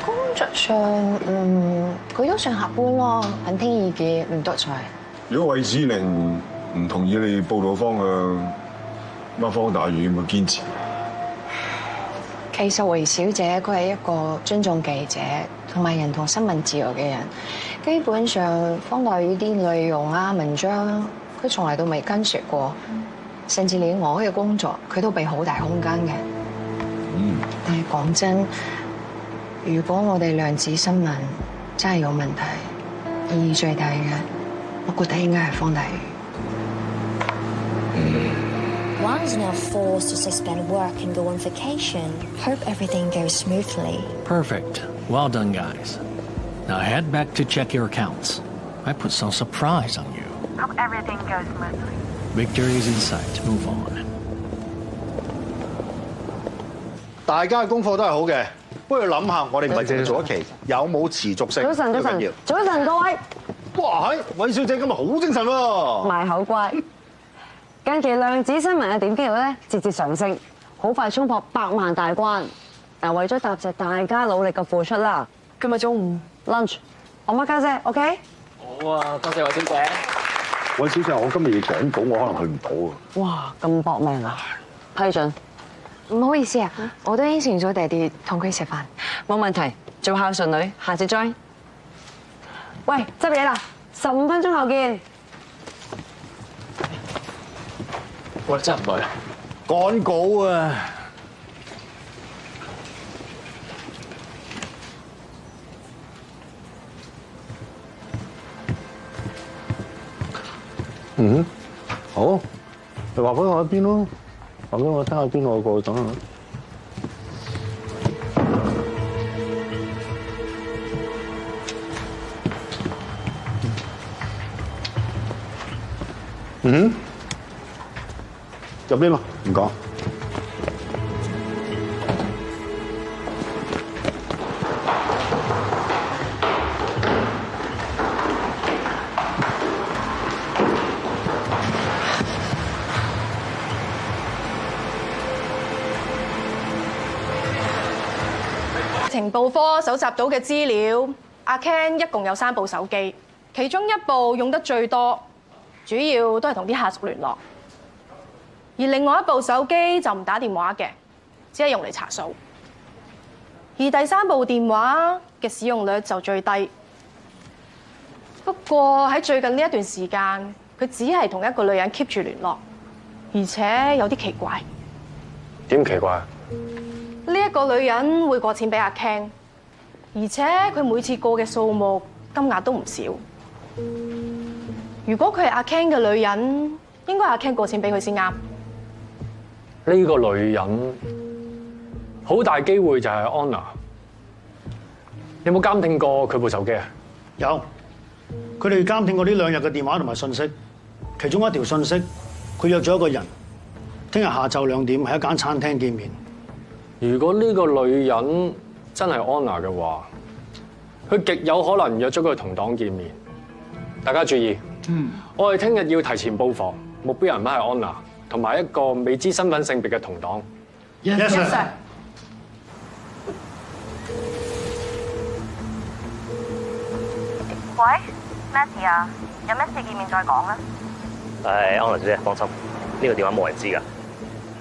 工作上，佢都算客觀咯，肯聽意見，唔獨裁。如果韋子玲唔同意你報導方向，咁方大宇會堅持？其實韋小姐佢係一個尊重記者同埋人同新聞自由嘅人，基本上方大宇啲內容啊文章，佢從來都未干涉過，甚至連我嘅工作佢都俾好大空間嘅。但係講真，如果我哋量子新聞真係有問題，意義最大嘅，我覺得應該係方大宇。Wang is now forced to suspend work and go on vacation. Hope everything goes smoothly. Perfect. Well done, guys. Now head back to check your accounts. I put some surprise on you. Hope everything goes smoothly. Victory is in sight. Move on. 大家嘅功課都係好嘅，不如諗下，我哋唔係淨係做一期，有冇持續性？早晨，各位。哇，韋小姐今日好精神喎！賣口乖。近期量子新聞嘅點擊率咧節節上升，好快衝破100萬大關。嗱，為咗答謝大家努力嘅付出啦，今日中午 lunch 我媽家姐 ，OK？ 好啊，多謝韋小姐。韋小姐，我今日要趕稿，我可能去唔到啊。哇，咁搏命啊！批准。唔好意思啊，我都應承咗爹哋同佢食飯。冇問題，做孝順女，下次 join。喂，執嘢啦，15分鐘後見。喂，真係唔該。趕稿啊！嗯，好，你話俾我喺邊咯，話俾我聽下邊我過去等下。嗯，入邊咯，唔講。情報科搜集到嘅資料，阿 Ken 一共有3部手機，其中1部用得最多，主要都係同啲下屬聯絡；而另外1部手機就唔打電話嘅，只係用嚟查數。而第3部電話嘅使用率就最低。不過喺最近呢一段時間，佢只係同一個女人 keep 住聯絡，而且有啲奇怪。點奇怪？呢一個女人會過錢俾阿 Ken， 而且佢每次過嘅數目金額都唔少。如果佢係阿 Ken 嘅女人，應該阿 Ken 過錢俾佢先啱。呢個女人好大機會就係 Anna。有冇監聽過佢部手機啊？有，佢哋監聽過呢2日嘅電話同埋信息。其中一條信息，佢約咗一個人，聽日下晝2點喺一間餐廳見面。如果呢個女人真係 Anna 嘅話，佢極有可能約咗佢同黨見面。大家注意，我哋聽日要提前布防，目標人物係 Anna， 同埋一個未知身份性別嘅同黨。Yes sir。喂，咩事啊？有咩事見面再講啦。安娜小姐，放心，呢個電話冇人知㗎。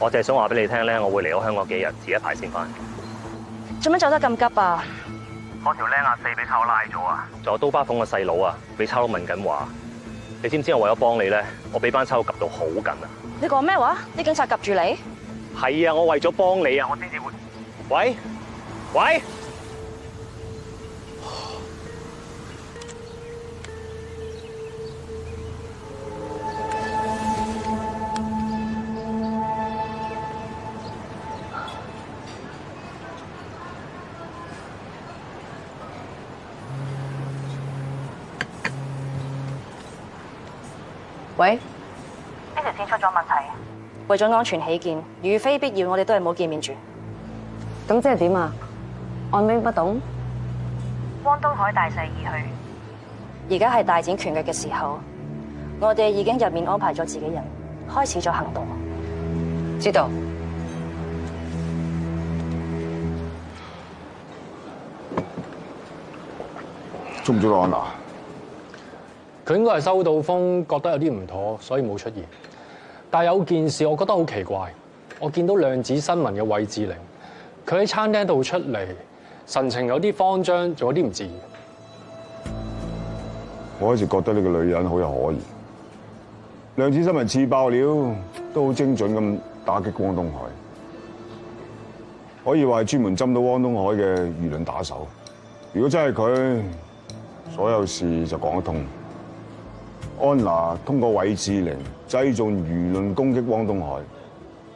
我淨係想話俾你聽咧，我會離開香港幾日，遲一排先翻。做咩走得咁急啊？嗰條僆阿4俾抄拉咗啊！仲有刀疤鳳個細佬啊，俾抄佬問緊話。你知唔知我為咗幫你咧，我俾班抄佬夾到好緊啊！你講咩話？啲警察夾住你？係啊，我為咗幫你啊，我先至會。喂，喂。喂，呢條線出咗問題。為咗安全起見，如非必要，我哋都係唔好見面住。咁即係點啊？按兵不動？汪東海大勢已去，而家係大展拳腳嘅時候，我哋已經入面安排咗自己人，開始咗行動。知道。捉唔捉到 Anna？佢應該係收到風，覺得有啲唔妥，所以冇出現。但係有件事我覺得好奇怪，我見到量子新聞嘅韋志玲，佢喺餐廳度出嚟，神情有啲慌張，仲有啲唔自然。我一直覺得呢個女人好有可疑。量子新聞次爆料都好精準咁打擊汪東海，可以話係專門針到汪東海嘅輿論打手。如果真係佢，所有事就講得通。安娜通過韋志玲製造輿論攻擊汪東海，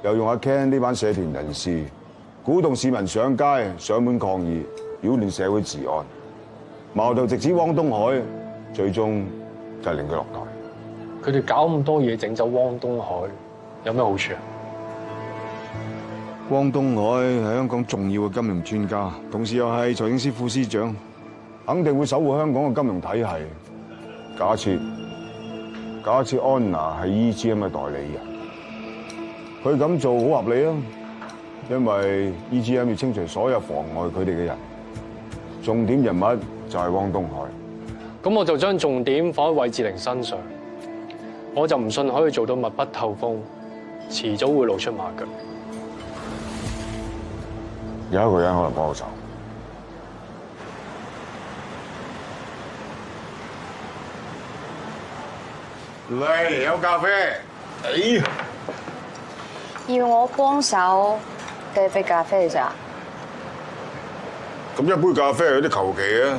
又用阿 Ken 呢班社團人士鼓動市民上街上門抗議，擾亂社會治安，矛頭直指汪東海，最終就係令佢落台。佢哋搞咁多嘢整走汪東海，有咩好處啊？汪東海係香港重要嘅金融專家，同時又係財政司副司長，肯定會守護香港嘅金融體系。假設安娜係 EGM 嘅代理人，佢咁做好合理啊，因為 EGM 要清除所有妨礙佢哋嘅人，重點人物就係汪東海。咁我就將重點放喺韋志玲身上，我就唔信可以做到密不透風，遲早會露出馬腳。有一個人可能幫我手。嚟，有咖啡。要我幫手遞杯咖啡咋？咁一杯咖啡有啲求其啊，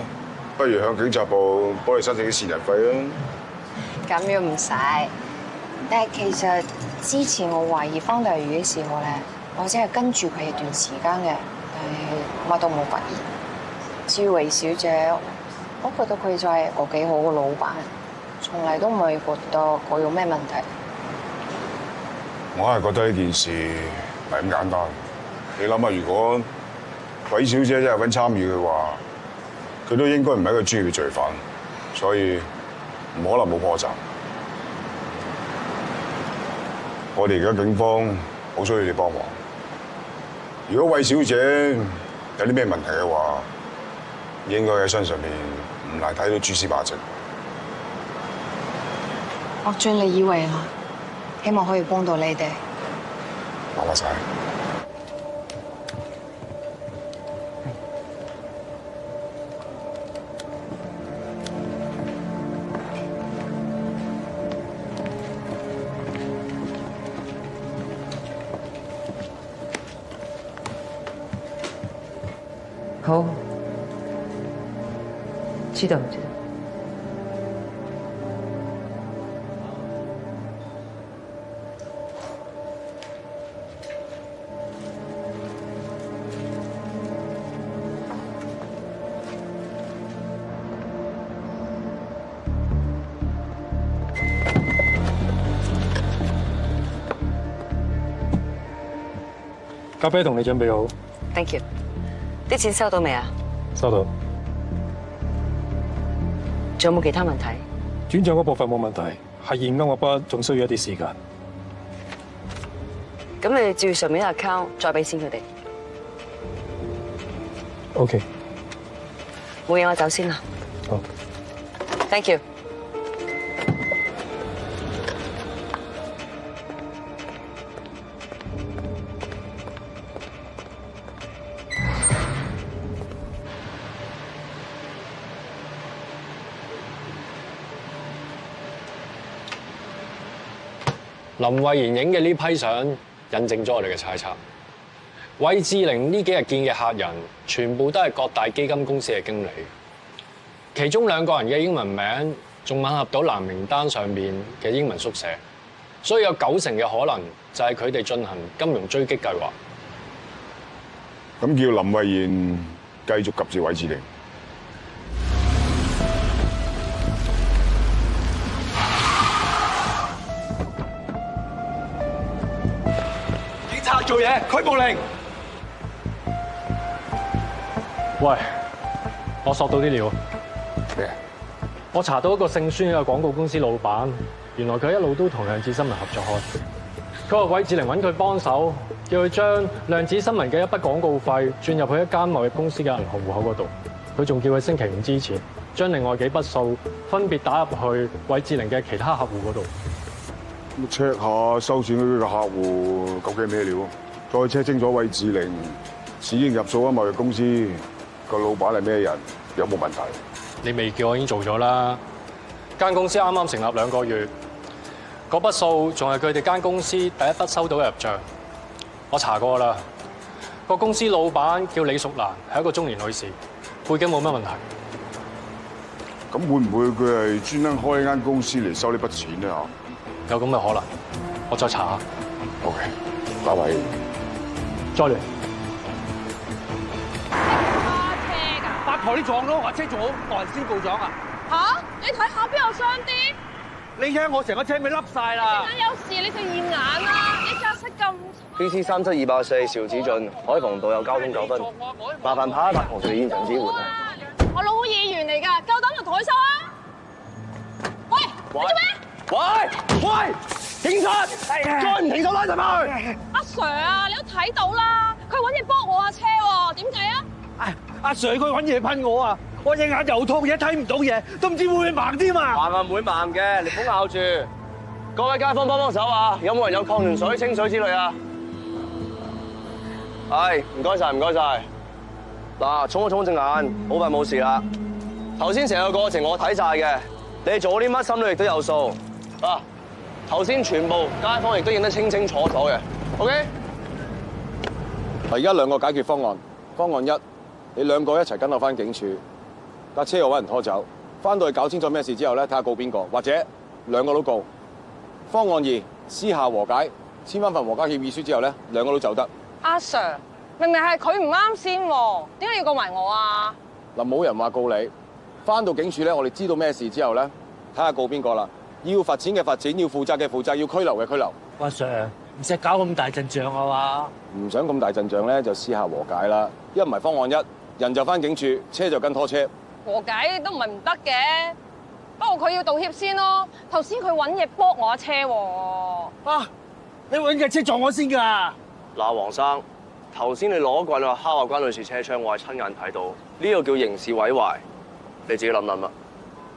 不如向警察部幫你申請啲線人費啊。咁樣唔使，但係其實之前我懷疑方大宇嘅時候咧，我只係跟住佢一段時間嘅，但係乜都冇發現。至於韋小姐，我覺得佢就係個幾好嘅老闆，從嚟都唔係覺得佢有咩問題。我係覺得呢件事唔係咁簡單。你諗下，如果韋小姐真係有份參與嘅話，佢都應該唔係一個專業嘅罪犯，所以唔可能冇破綻。我哋而家警方好需要你幫忙。如果韋小姐有啲咩問題嘅話，應該喺身上面唔難睇到蛛絲馬跡。我盡力以為啦，希望可以幫到你哋。麻煩晒。好，知道。咖啡同你準備好。Thank you。啲錢收到未啊？收到。仲有冇其他問題？轉賬嗰部分冇問題，係現金嗰筆仲需要一啲時間。咁你哋照上面啲 account 再俾錢佢哋。OK。冇嘢，我走先啦。好。Thank you。林慧妍影嘅呢批相，印證咗我哋嘅猜測。韋志玲呢幾日見嘅客人，全部都係各大基金公司嘅經理，其中2個人嘅英文名仲吻合到藍名單上面嘅英文縮寫，所以有90%嘅可能就係佢哋進行金融追擊計劃。咁叫林慧妍繼續及住韋志玲。做嘢，拘捕令。喂，我索到啲料。咩？我查到一個姓孫嘅廣告公司老闆，原來佢一路都同量子新聞合作開。佢話韋志玲揾佢幫手，叫佢將量子新聞嘅一筆廣告費轉入去一間貿易公司嘅銀行戶口嗰度。佢仲叫佢星期5之前，將另外幾筆數分別打入去韋志玲嘅其他客戶嗰度。check 下收錢嗰啲嘅客戶究竟咩料，再 check 清楚韋志玲錢已經入數啊貿易公司個老闆係咩人，有冇問題？你未叫我已經做咗啦。間公司啱啱成立2個月，嗰筆數仲係佢哋間公司第一筆收到嘅入帳。我查過啦，個公司老闆叫李淑蘭，係一個中年女士，背景冇乜問題。咁會唔會佢係專登開一間公司嚟收呢筆錢咧？有咁嘅可能，我再查下。OK， 各位，再嚟。車㗎，八婆你撞到我車仲好，外人先告狀啊！吓？你睇下邊有傷啲？你睇我成個車尾凹晒啦！眼有事你就驗眼啦！你架色咁。PC 37284邵子俊，海防道有交通糾紛，麻煩拍一拍同事現場支援啊！我老議員嚟㗎，夠膽就抬手啊！喂，你做咩？喂，警察！再唔停手拉實佢！阿 Sir 啊，你都睇到啦，佢揾嘢幫我架車喎，點計啊？阿 Sir 佢揾嘢噴我啊！我隻眼又痛，嘢睇唔到嘢，都唔知會唔會盲添啊！盲唔會盲嘅，你唔好咬住。各位街坊幫手啊！有冇人有礦泉水、清水之類啊？係，唔該晒，唔該晒。嗱，沖一沖隻眼，好快冇事啦。頭先成個過程我睇晒嘅，你做啲乜心裏亦都有數。啊，頭先全部街坊亦都影得清清楚楚嘅。OK。而家2個解決方案。方案1，你2個一齊跟我翻警署，架車又揾人拖走，翻到去搞清楚咩事之後咧，睇下告邊個，或者2個都告。方案2，私下和解，簽翻份和解協議書之後咧，兩個都走得。阿 Sir， 明明係佢唔啱先喎，點解要告埋我啊？嗱，冇人話告你，翻到警署咧，我哋知道咩事之後咧，睇下告邊個啦。要罰錢嘅罰錢，要負責嘅負責，要拘留嘅拘留。阿 Sir， 唔使搞咁大陣仗啊嘛！唔想咁大陣仗咧，就私下和解啦。一唔係方案1，人就翻警署，車就跟拖車。和解都唔係唔得嘅，不過佢要道歉先咯。頭先佢揾嘢駁我車喎。啊！你揾架車撞我先㗎！嗱，黃生，頭先你攞棍話敲下關女士車窗，我係親眼睇到，呢個叫刑事毀壞，你自己諗諗啦。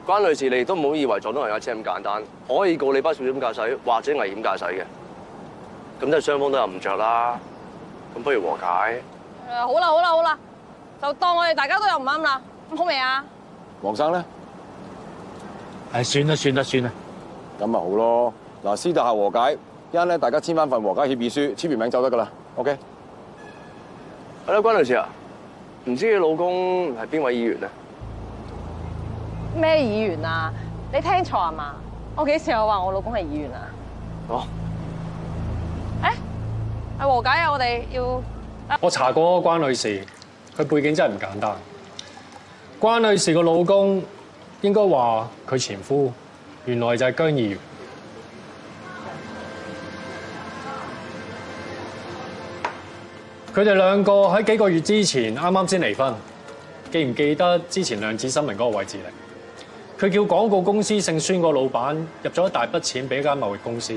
關女士，你亦都唔好以為撞到人架車咁簡單，可以告你不小心駕駛或者危險駕駛嘅，咁即係雙方都有唔着啦。咁不如和解。好啦，就當我哋大家都有唔啱啦，咁好未啊？黃生咧？算啦。咁咪好咯。嗱，私底下和解，一陣咧大家簽翻份和解協議書，簽完名就得噶啦。OK。係啦，關女士啊，唔知你老公係邊位議員咧？咩議員啊？你聽錯啊嘛？我幾時有話我老公係議員啊？哦。係和解啊！我哋要。我查過關女士，佢背景真係唔簡單。關女士個老公應該話佢前夫，原來就係姜議員。佢哋兩個喺幾個月之前啱啱先離婚，記唔記得之前量子新聞嗰個位置嚟？佢叫廣告公司姓孫個老闆入咗一大筆錢俾間貿易公司。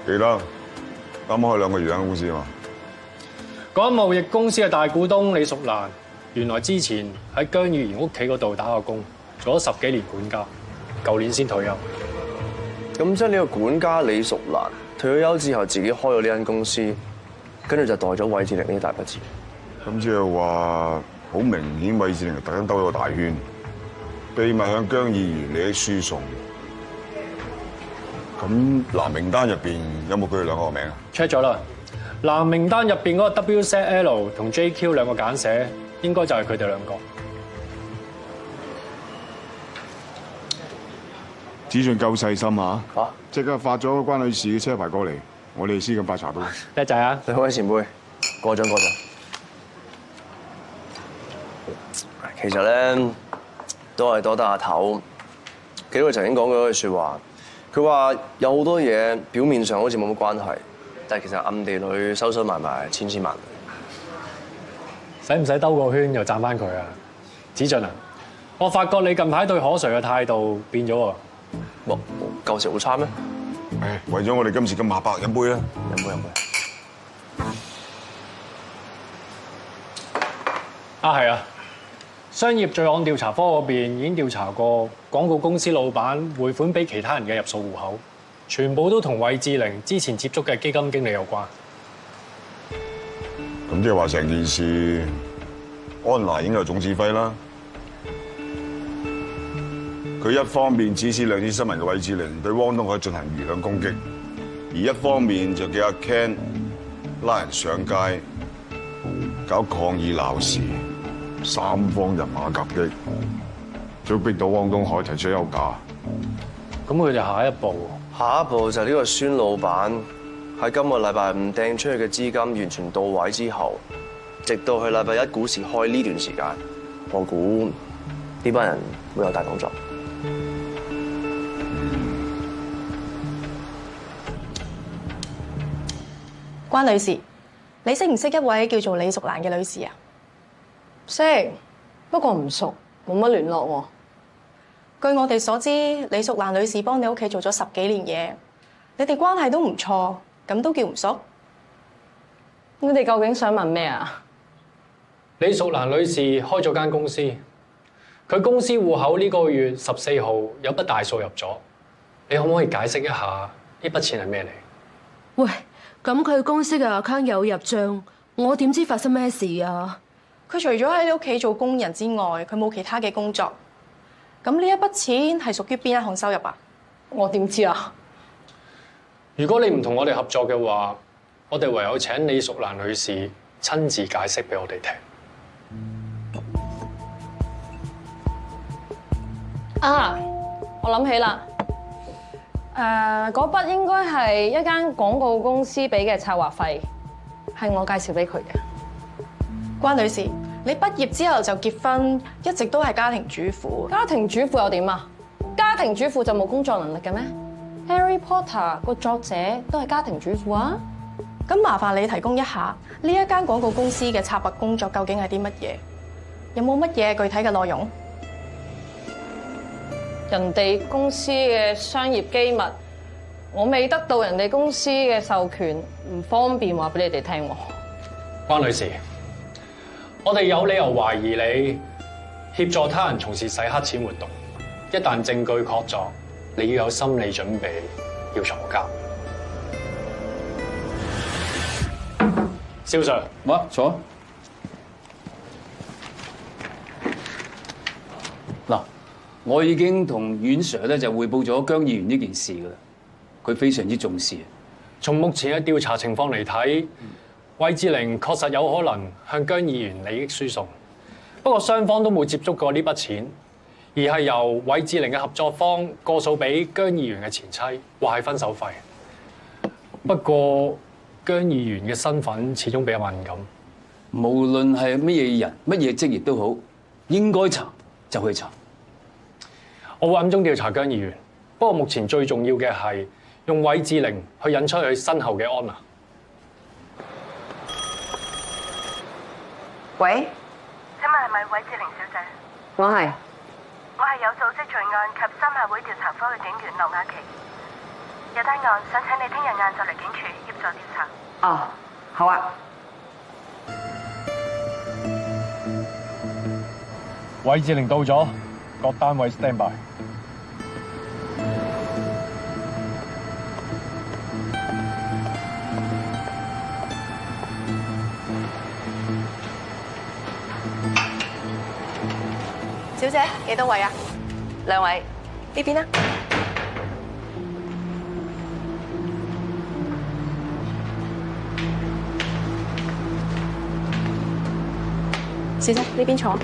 記得，啱啱開2個月間公司啊嘛。嗰間貿易公司嘅大股東李淑蘭，原來之前喺姜議員屋企嗰度打過工，做咗10幾年管家，舊年先退休。咁即係呢個管家李淑蘭退咗休之後，自己開咗呢間公司，跟住就代咗韋志玲呢大筆錢。咁即係話，好明顯韋志玲特登兜咗個大圈，秘密向姜議員利益輸送。咁藍名單入邊有冇佢哋兩個名啊 ？check 咗啦，藍名單入邊嗰個 WZL 同 JQ 兩個簡寫，應該就係佢哋兩個。子俊夠細心啊！即刻發咗關女士嘅車牌過嚟，我哋先咁快查到。叻仔啊！你好，位前輩，過獎。其實咧都係多得阿頭。記得佢曾經講過一句説話，佢話有好多嘢表面上好似冇乜關係，但係其實暗地裏收收埋埋千萬。使唔使兜個圈又讚翻佢啊？子俊啊，我發覺你近排對可 Sir 嘅態度變咗喎。舊時好差咩？誒，為咗我哋今時咁下白，飲杯啦！飲杯。係啊，商業罪案調查科嗰邊已經調查過廣告公司老闆匯款俾其他人嘅入數戶口，全部都同韋志玲之前接觸嘅基金經理有關。咁即係話成件事，安娜已經有總指揮啦。佢一方面指使量子新聞嘅韋志玲對汪東海進行輿論攻擊，而一方面就叫阿 Ken 拉人上街搞抗議鬧事，三方人馬夾擊，最逼到汪東海提出休假。咁佢哋下一步就係呢個孫老闆喺今個禮拜5掟出去嘅資金完全到位之後，直到去禮拜1股市開呢段時間，我估呢班人會有大動作。關女士，你識唔識一位叫做李淑蘭嘅女士啊？識，不過唔熟，冇乜聯絡喎。據我哋所知，李淑蘭女士幫你屋企做咗10幾年嘢，你哋關係都唔錯，咁都叫唔熟？你哋究竟想問咩啊？李淑蘭女士開咗間公司，佢公司戶口呢個月14號有筆大數入咗，你可唔可以解釋一下呢筆錢係咩嚟？喂，咁佢公司嘅 account 有入帳，我點知發生咩事啊？佢除咗喺你屋企做工人之外，佢冇其他嘅工作。咁呢一筆錢係屬於邊一項收入啊？我點知啊？如果你唔同我哋合作嘅話，我哋唯有請李淑蘭女士親自解釋俾我哋聽。啊，我諗起啦，嗰筆應該係一間廣告公司俾嘅策劃費，係我介紹俾佢嘅。關女士，你畢業之後就結婚，一直都係家庭主婦。家庭主婦又點啊？家庭主婦就冇工作能力嘅咩？ Harry Potter 個作者都係家庭主婦啊！咁麻煩你提供一下呢一間廣告公司嘅策劃工作究竟係啲乜嘢？有冇乜嘢具體嘅內容？人哋公司嘅商業機密，我未得到人哋公司嘅授權，唔方便話俾你哋聽喎。關女士，我哋有理由懷疑你協助他人從事洗黑錢活動，一旦證據確鑿，你要有心理準備，要坐監。蕭 Sir， 坐。嗱，我已經同阮 Sir 咧就匯報咗姜議員呢件事噶啦，佢非常之重視。從目前嘅調查情況嚟睇，韋志玲確實有可能向姜議員利益輸送，不過雙方都冇接觸過呢筆錢。而係由韋志玲嘅合作方過數俾姜議員嘅前妻，話係分手費。不過姜議員嘅身份始終比較敏感，無論係乜嘢人、乜嘢職業都好，應該查就去查。我會暗中調查姜議員，不過目前最重要嘅係用韋志玲去引出佢身後嘅安娜。喂，請問係咪韋志玲小姐？我係。我係有組織罪案及三合會調查科嘅警員劉雅琪，有單案想請你聽日晏晝嚟警署協助調查。哦，好啊。韋志玲到咗，各單位 stand by。小姐，幾多位啊？2位，呢邊啊。小姐，呢邊坐。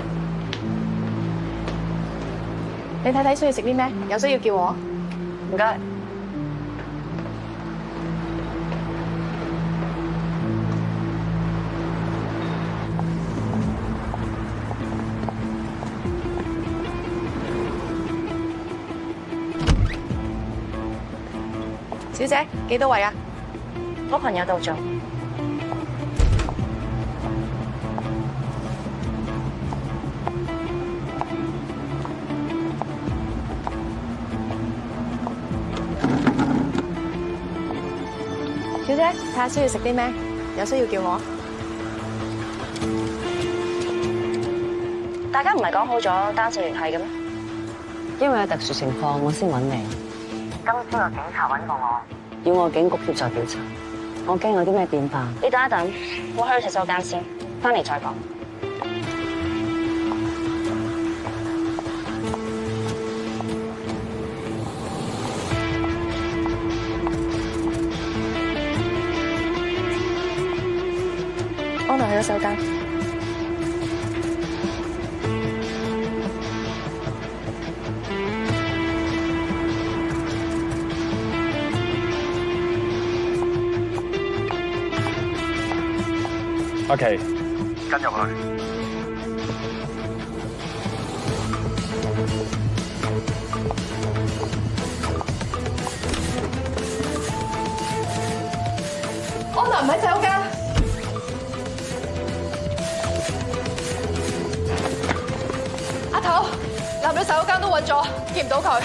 你睇睇需要食啲咩？有需要叫我。唔該。小姐，幾多位啊？我朋友到咗。小姐，睇下需要食啲咩？有需要叫我。大家唔係講好咗單線聯繫嘅咩？因為有特殊情況，我先揾你。今朝有警察揾過我，要我警局協助調查，我驚有啲咩變化。你等一等，我去洗手間先，翻嚟再講。安娜去咗洗手間。阿琪，跟入去。安娜唔喺洗手間。阿頭，立咗洗手間都揾咗，見唔到佢。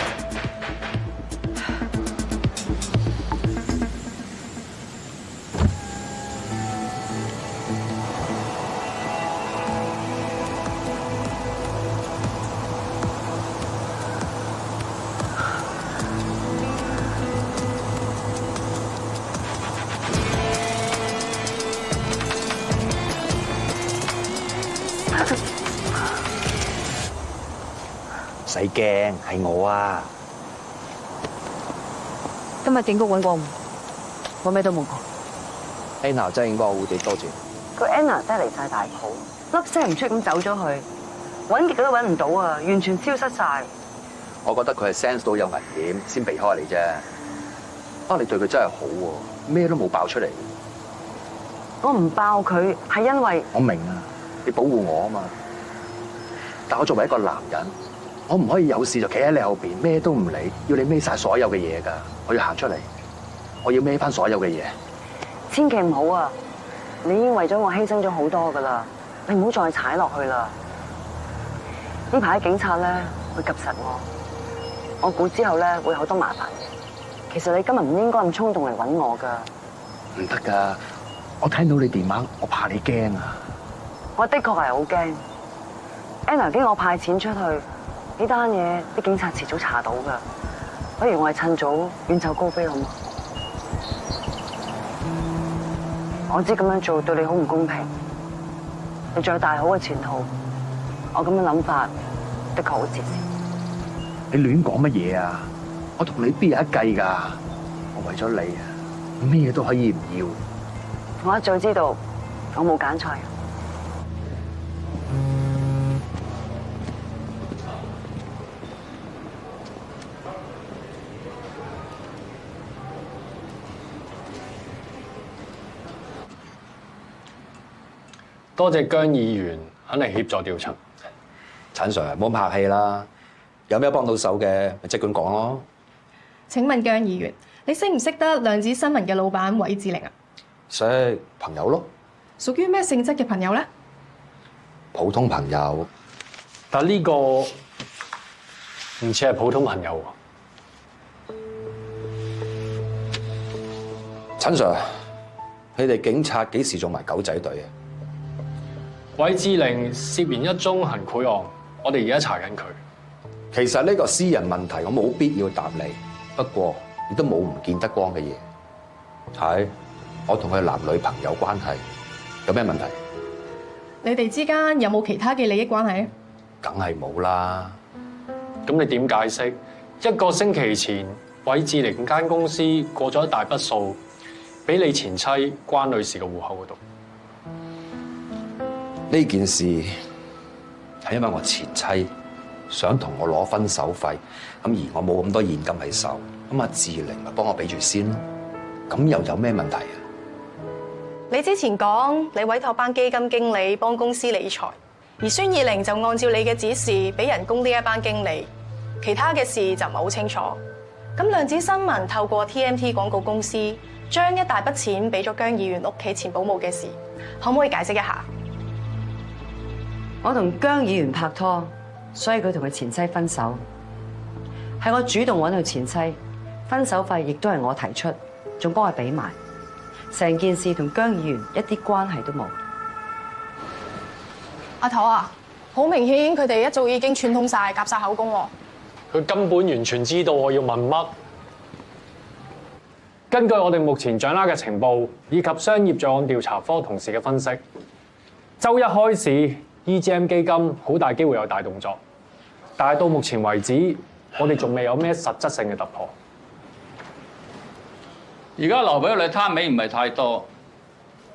使驚，係我啊！今日警局揾過我咩都冇講。Anna 真係應該好地多謝。個 Anna 真係離晒大譜，粒聲唔出咁走咗去，揾極都揾唔到啊！完全消失晒。我覺得佢係 sense 到有危險，先避開你啫。不過你對佢真係好喎，咩都冇爆出嚟。我唔爆佢係因為我明啊，你保護我啊嘛。但我作為一個男人，我唔可以有事就企喺你後邊，咩都唔理，要你孭晒所有嘅嘢㗎。我要行出嚟，我要孭翻所有嘅嘢。千祈唔好啊！你已經為咗我犧牲咗好多㗎啦，你唔好再踩落去啦。呢排警察咧會及實我估之後咧會好多麻煩嘅。其實你今日唔應該咁衝動嚟揾我㗎。唔得㗎，我聽到你電話，我怕你驚啊！我的確係好驚。Anna 經我派錢出去，呢單嘢啲警察遲早查到㗎。不如我係趁早遠走高飛好嗎？我知咁樣做對你好唔公平，你仲有大好嘅前途。我咁樣諗法的確好自私。你亂講乜嘢啊？我同你邊有一計㗎？我為咗你啊，咩都可以唔要。我一早知道我冇揀錯人。多謝姜議員肯嚟協助調查。陳 Sir， 唔好客氣啦，有咩幫到手嘅咪即管講咯。請問姜議員，你識唔識得量子新聞嘅老闆韋志玲啊？識朋友咯。屬於咩性質嘅朋友咧？普通朋友。但呢個唔似係普通朋友喎。陳 Sir， 你哋警察幾時做埋狗仔隊啊？韋志玲涉嫌一宗行賄案，我哋而家查緊佢。其實呢個私人問題，我冇必要答你。不過亦都冇唔見得光嘅嘢。係，我同佢男女朋友關係，有咩問題？你哋之間有冇其他嘅利益關係？梗係冇啦。咁你點解釋？一個星期前，韋志玲間公司過咗一大筆數，俾你前妻關女士嘅戶口嗰度。呢件事係因為我前妻想同我攞分手費，咁而我冇咁多現金喺手，咁阿志玲咪幫我俾住先咯。咁又有咩問題啊？你之前講你委託班基金經理幫公司理財，而孫以玲就按照你嘅指示俾人工呢一班經理，其他嘅事就唔係好清楚。咁量子新聞透過 TMT 廣告公司將一大筆錢俾咗姜議員屋企前保姆嘅事，可唔可以解釋一下？我同姜議員拍拖，所以佢同佢前妻分手，係我主動揾佢前妻，分手費亦都係我提出，仲幫佢俾埋，成件事同姜議員一啲關係都冇。阿頭啊，好明顯佢哋一早已經串通晒，夾晒口供喎。佢根本完全知道我要問乜。根據我哋目前掌握嘅情報，以及商業罪案調查科同事嘅分析，週一開始 EGM 基金好大機會有大動作，但係到目前為止，我哋仲未有咩實質性嘅突破。而家留俾我哋攤尾唔係太多。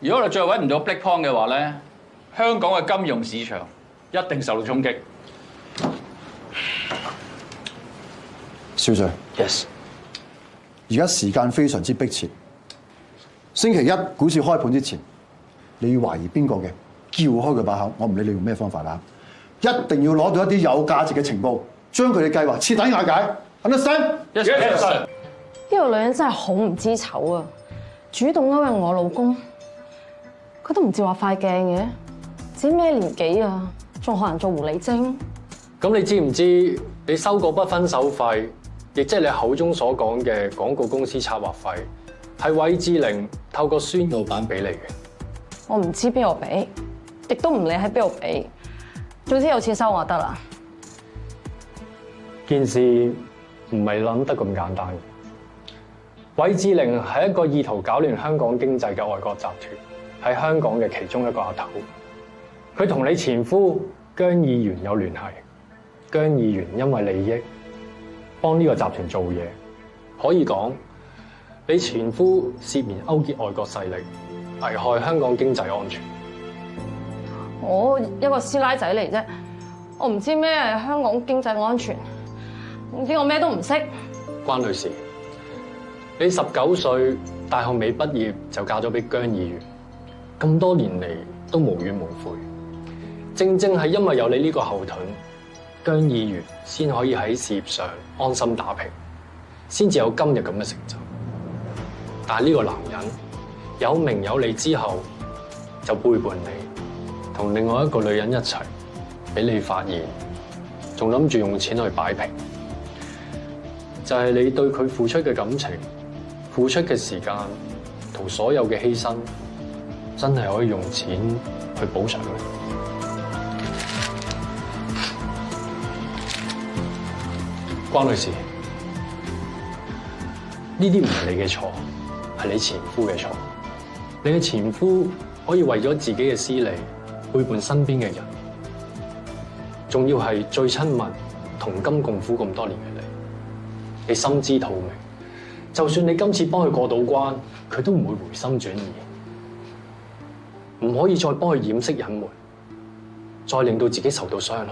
如果我哋再揾唔到 Black Point 嘅話咧，香港嘅金融市場一定受到衝擊。少帥 ，yes。而家時間非常之迫切，星期一股市開盤之前，你要懷疑邊個嘅，撬開佢把口，我唔理你用咩方法啦，一定要攞到一啲有價值嘅情報，將佢哋計劃徹底瓦解。Understand？ Yes, sir。呢個女人真係好唔知醜啊！主動勾引我老公，佢都唔照話塊鏡嘅，自己咩年紀啊，仲學人做狐狸精。咁你知唔知你收嗰筆分手費，亦即係你口中所講嘅廣告公司策劃費，係韋志玲透過孫老闆俾你嘅？我唔知邊度俾，亦都唔理喺邊度俾，總之有錢收我得啦。件事唔係諗得咁簡單。韋志玲係一個意圖搞亂香港經濟嘅外國集團，係香港嘅其中一個阿頭。佢同你前夫姜議員有聯繫，姜議員因為利益幫呢個集團做嘢，可以講你前夫涉嫌勾結外國勢力，危害香港經濟安全。我一個師奶仔嚟啫，我唔知咩係香港經濟安全，總之我咩都唔識。關女士，你19歲，大學未畢業就嫁咗俾姜議員，咁多年嚟都無怨無悔。正正係因為有你呢個後盾，姜議員先可以喺事業上安心打拼，先至有今日咁嘅成就。但係呢個男人有名有利之後，就背叛你，同另外一個女人一齊，俾你發現，仲諗住用錢去擺平。就係你對佢付出嘅感情、付出嘅時間同所有嘅犧牲，真係可以用錢去補償嘅。關女士，呢啲唔係你嘅錯，係你前夫嘅錯。你嘅前夫可以為咗自己嘅私利背叛身邊嘅人，仲要係最親密、同甘共苦咁多年嘅你。你心知肚明，就算你今次幫佢過到關，佢都唔會回心轉意。唔可以再幫佢掩飾隱瞞，再令到自己受到傷害。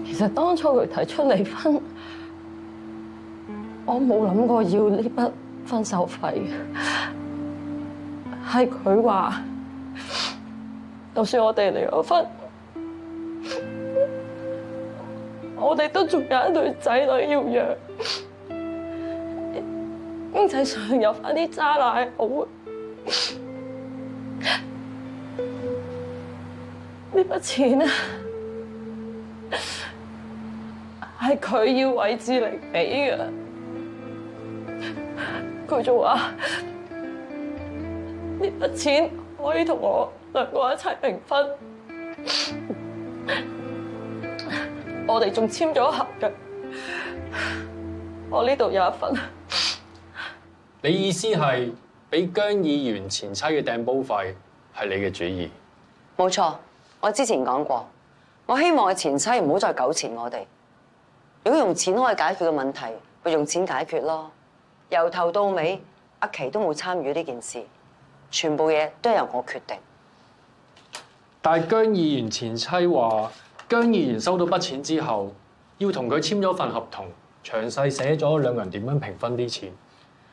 其實當初佢提出離婚，我冇諗過要呢筆分手費。係佢話，就算我哋離咗婚，我哋都仲有一對仔女要養，經濟上有翻啲渣拿好。呢筆錢啊！係佢要韋志玲俾嘅，佢仲話呢筆錢可以同我兩個一齊平分，我哋仲簽咗合嘅，我呢度有一份。你意思係俾姜議員前妻嘅掟煲費係你嘅主意？冇錯，我之前講過，我希望佢前妻唔好再糾纏我哋。如果用錢可以解決嘅問題，咪用錢解決咯。由頭到尾，阿琪都冇參與呢件事，全部嘢都係由我決定。但係姜議員前妻話，姜議員收到筆錢之後，要同佢簽咗份合同，詳細寫咗兩個人點樣平分啲錢，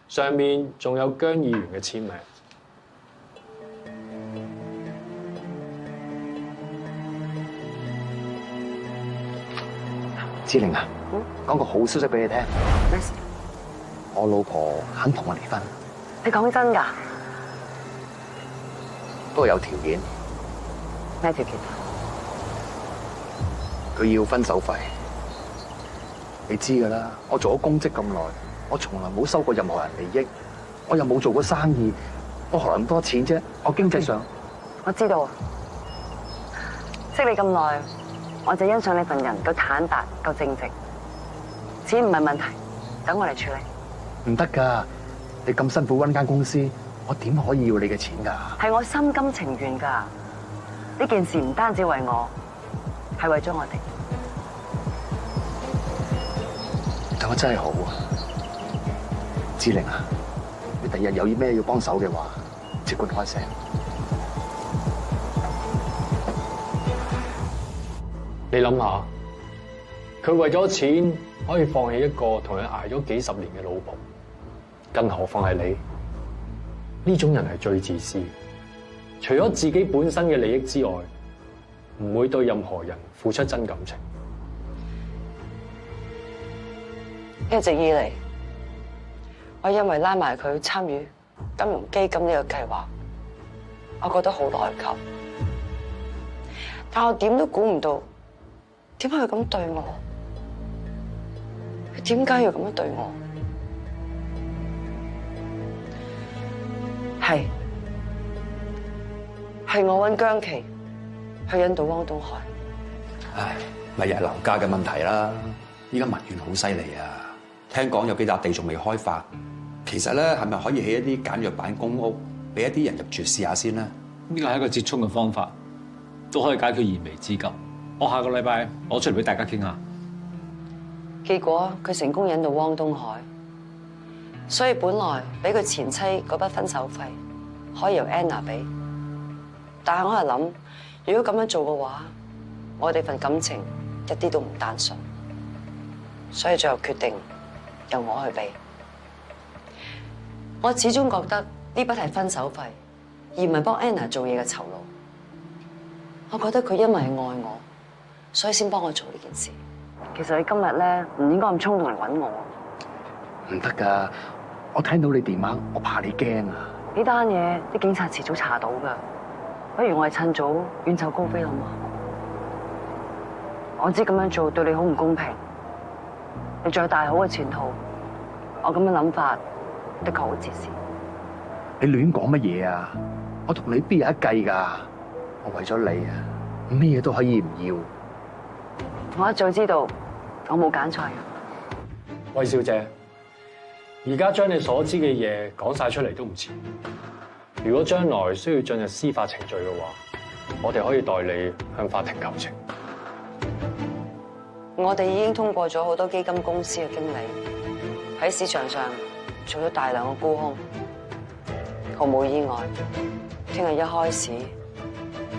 上面仲有姜議員嘅簽名。志玲啊，講個好消息俾你聽。咩事？我老婆肯同我離婚。你講真㗎？不過有條件。咩條件？佢要分手費。你知㗎啦，我做咗公職咁耐，我從來冇收過任何人利益，我又冇做過生意，我何來咁多錢啫？我經濟上，我知道啊。識你咁耐，我就欣賞你份人夠坦白、夠正直。錢唔係問題，等我嚟處理。唔得㗎，你咁辛苦搵間公司，我點可以要你嘅錢㗎？係我心甘情願㗎。呢件事唔單止為我，係為咗我哋。對我真係好啊，志玲啊，你第日有啲咩要幫手嘅話，即管開聲。你諗下，佢為咗錢可以放棄一個同佢捱咗幾十年嘅老婆，更何況係你呢種人係最自私，除咗自己本身嘅利益之外，唔會對任何人付出真感情。一直以嚟，我因為拉埋佢參與金融基金呢個計劃，我覺得好內疚。但我點都估唔到，點解佢咁對我？佢點解要咁樣對我？係我揾姜琪去引導汪東海。唉，咪又係樓價嘅問題啦！依家民怨好犀利啊！聽講有幾笪地仲未開發，其實咧係咪可以起一啲簡約版公屋，俾一啲人入住試下先咧？呢個係一個折衷嘅方法，都可以解決燃眉之急。我下個禮拜攞出嚟俾大家傾下。結果佢成功引導汪東海，所以本來俾佢前妻嗰筆分手費可以由 Anna 俾，但係我係諗，如果咁樣做嘅話，我哋份感情一啲都唔單純，所以最後決定由我去俾。我始終覺得呢筆係分手費，而唔係幫 Anna 做嘢嘅酬勞。我覺得佢因為係愛我，所以先幫我做呢件事。其實你今日咧唔應該咁衝動嚟揾我。唔得㗎，我聽到你電話，我怕你驚啊！呢單嘢啲警察遲早查到㗎，不如我哋趁早遠走高飛好嘛？我知咁樣做對你好唔公平，你仲有大好嘅前途。我咁嘅諗法的確好自私。你亂講乜嘢啊？我同你邊有一計㗎？我為咗你啊，咩都可以唔要。我一早知道我冇揀錯人。魏小姐，而家將你所知嘅嘢講晒出嚟都唔遲。如果將來需要進入司法程序嘅話，我哋可以代你向法庭求情。我哋已經通過咗好多基金公司嘅經理，喺市場上做咗大量嘅沽空，毫無意外，聽日一開始，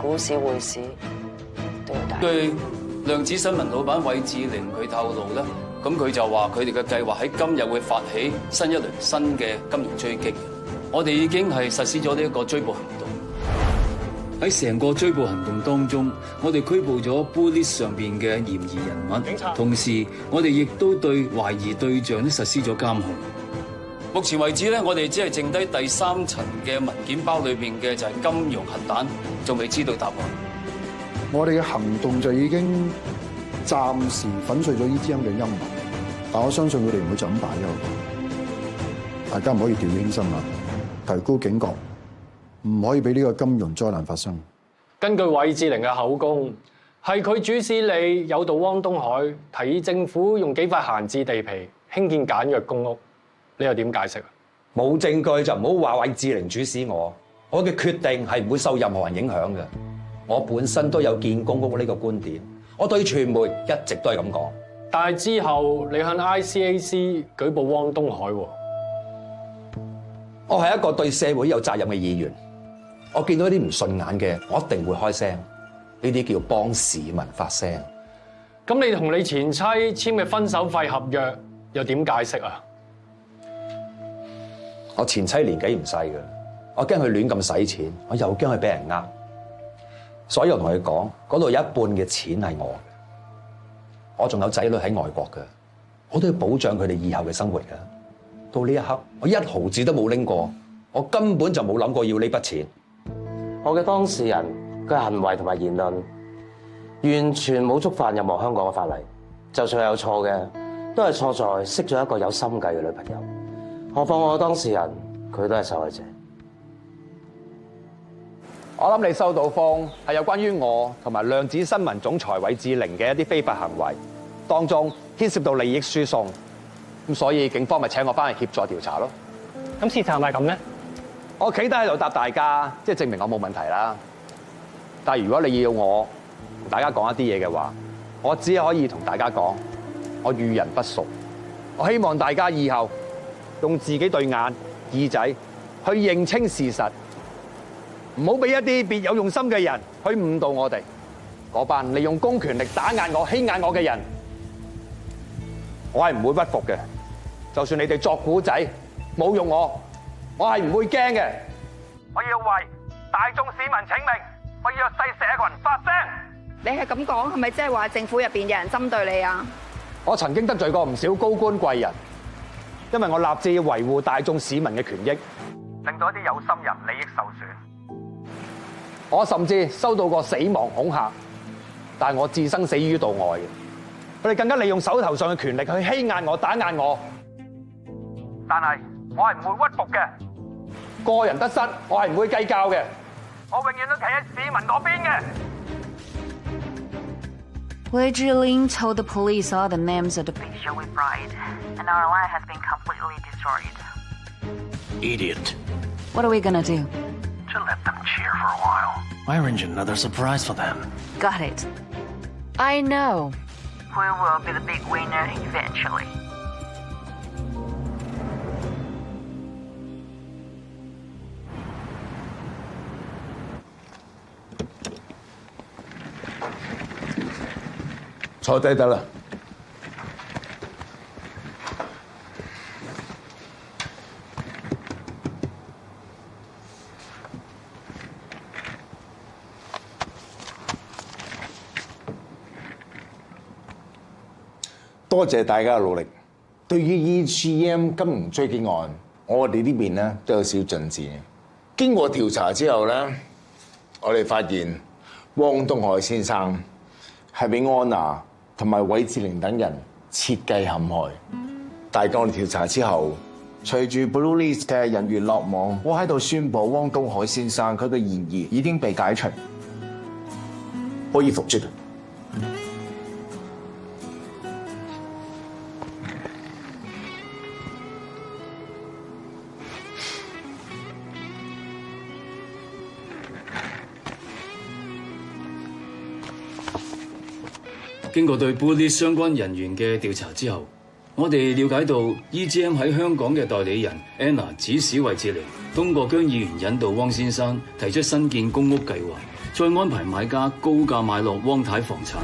股市匯市都要大。據量子新聞老闆韋志玲佢透露咧，咁佢就話佢哋嘅計劃喺今日會發起新一輪新嘅金融追擊。我哋已經係實施咗呢一個追捕行動。喺成個追捕行動當中，我哋拘捕咗 Bullies 上邊嘅嫌疑人物，同時我哋亦都對懷疑對象咧實施咗監控。目前為止咧，我哋只係剩低第3層嘅文件包裏邊嘅就係金融核彈，仲未知道答案。我哋嘅行動就已經暫時粉碎咗呢啲咁嘅陰謀，但我相信佢哋唔會就咁擺休。大家唔可以掉以輕心啦，提高警覺，唔可以俾呢個金融災難發生。根據韋志玲嘅口供，係佢主使你誘導汪東海提議政府用幾塊閒置地皮興建簡約公屋，你又點解釋啊？冇證據就唔好話韋志玲主使我嘅決定係唔會受任何人影響嘅。我本身都有建公屋呢個觀點，我對傳媒一直都係咁講。但係之後你向 ICAC 舉報汪東海喎。我係一個對社會有責任嘅議員，我見到一啲唔順眼嘅，我一定會開聲。呢啲叫幫市民發聲。咁你同你前妻簽嘅分手費合約又點解釋啊？我前妻年紀唔細嘅，我驚佢亂咁使錢，我又驚佢俾人呃，所以我同佢講，嗰度有一半嘅錢係我嘅，我仲有仔女喺外國嘅，我都要保障佢哋以後嘅生活嘅。到呢一刻，我一毫子都冇拎過，我根本就冇諗過要呢筆錢。我嘅當事人佢行為同埋言論完全冇觸犯任何香港嘅法例，就算有錯嘅，都係錯在識咗一個有心計嘅女朋友。何況我嘅當事人佢都係受害者。我諗你收到風係有關於我同埋量子新聞總裁韋志玲嘅一啲非法行為，當中牽涉到利益輸送，咁所以警方咪請我翻去協助調查咯。咁事實係咪咁咧？我企低喺度答大家，即係證明我冇問題啦。但係如果你要我同大家講一啲嘢嘅話，我只可以同大家講，我遇人不淑。我希望大家以後用自己對眼、耳仔去認清事實，唔好俾一啲別有用心嘅人去誤導我哋。嗰班利用公權力打壓我、欺壓我嘅人，我係唔會屈服嘅。就算你哋作古仔侮辱我係唔會驚嘅。我要為大眾市民請命，為弱勢社群發聲。你係咁講，係咪即係話政府入邊有人針對你啊？我曾經得罪過唔少高官貴人，因為我立志要維護大眾市民嘅權益，令到一啲有心人利益受損。我甚至收到過死亡恐嚇，但係我置生死於度外嘅。佢哋更加利用手頭上嘅權力去欺壓我、打壓我。但係我係唔會屈服嘅。個人得失，我係唔會計較嘅。我永遠都企喺市民嗰邊嘅。Wei Zhiling told the police all the names of the picture we bride, and our line has been completely destroyed. idiot. What are we gonna do? To let them cheer for a while. Arrange another surprise for them. Got it. I know. We will be the big winner eventually. 坐低得啦。多謝大家嘅努力。對於 EGM 金融追擊案，我哋呢邊咧都有少少進展。經過調查之後咧，我哋發現汪東海先生係俾安娜同埋韋志玲等人設計陷害。但係我哋調查之後，隨住 Blue List 嘅人員落網，我喺度宣佈汪東海先生佢嘅嫌疑已經被解除，可以復職。經過對 Blue List 相關人員嘅調查之後，我哋了解到 EGM 喺香港嘅代理人 Anna 指使韋志玲通過姜議員引導汪先生提出新建公屋計劃，再安排買家高價買落汪太房產，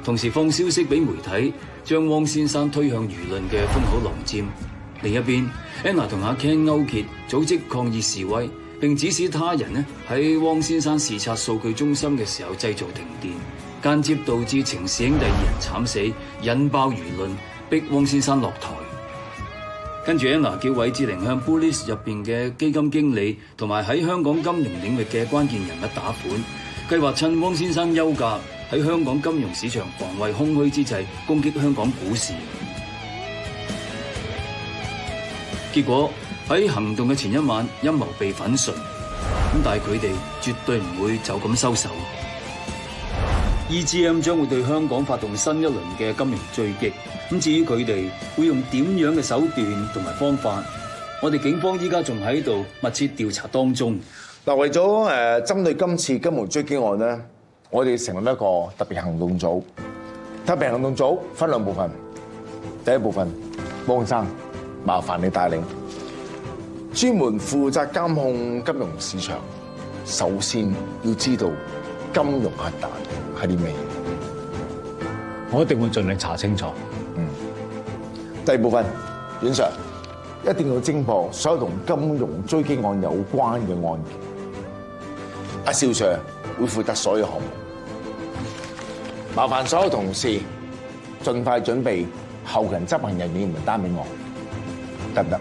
同時放消息俾媒體，將汪先生推向輿論嘅風口浪尖。另一邊 Anna 同阿 Ken 勾結，組織抗議示威，並指使他人喺汪先生視察數據中心嘅時候製造停電，間接導致程氏兄弟2人慘死，引爆輿論，逼汪先生落台。跟住 Anna 叫韋志玲向 Blue List 入邊嘅基金經理同埋喺香港金融領域嘅關鍵人物打款，計劃趁汪先生休假喺香港金融市場防衛空虛之際攻擊香港股市。結果喺行動嘅前一晚，陰謀被粉碎。咁但係佢哋絕對唔會就咁收手。EGM 將會對香港發動新一輪嘅金融追擊。咁至於佢哋會用點樣嘅手段同埋方法，我哋警方依家仲喺度密切調查當中。嗱，為咗針對今次金融追擊案咧，我哋成立一個特別行動組。特別行動組分兩部分，第一部分，汪生，麻煩你帶領，專門負責監控金融市場。首先要知道金融核彈係啲咩嘢，我一定會盡力查清楚。第二部分，阮 Sir 一定要偵破所有同金融追擊案有關嘅案件。阿邵 Sir 會負責所有項目，麻煩所有同事盡快準備後勤執行人員嘅名單俾我，得唔得？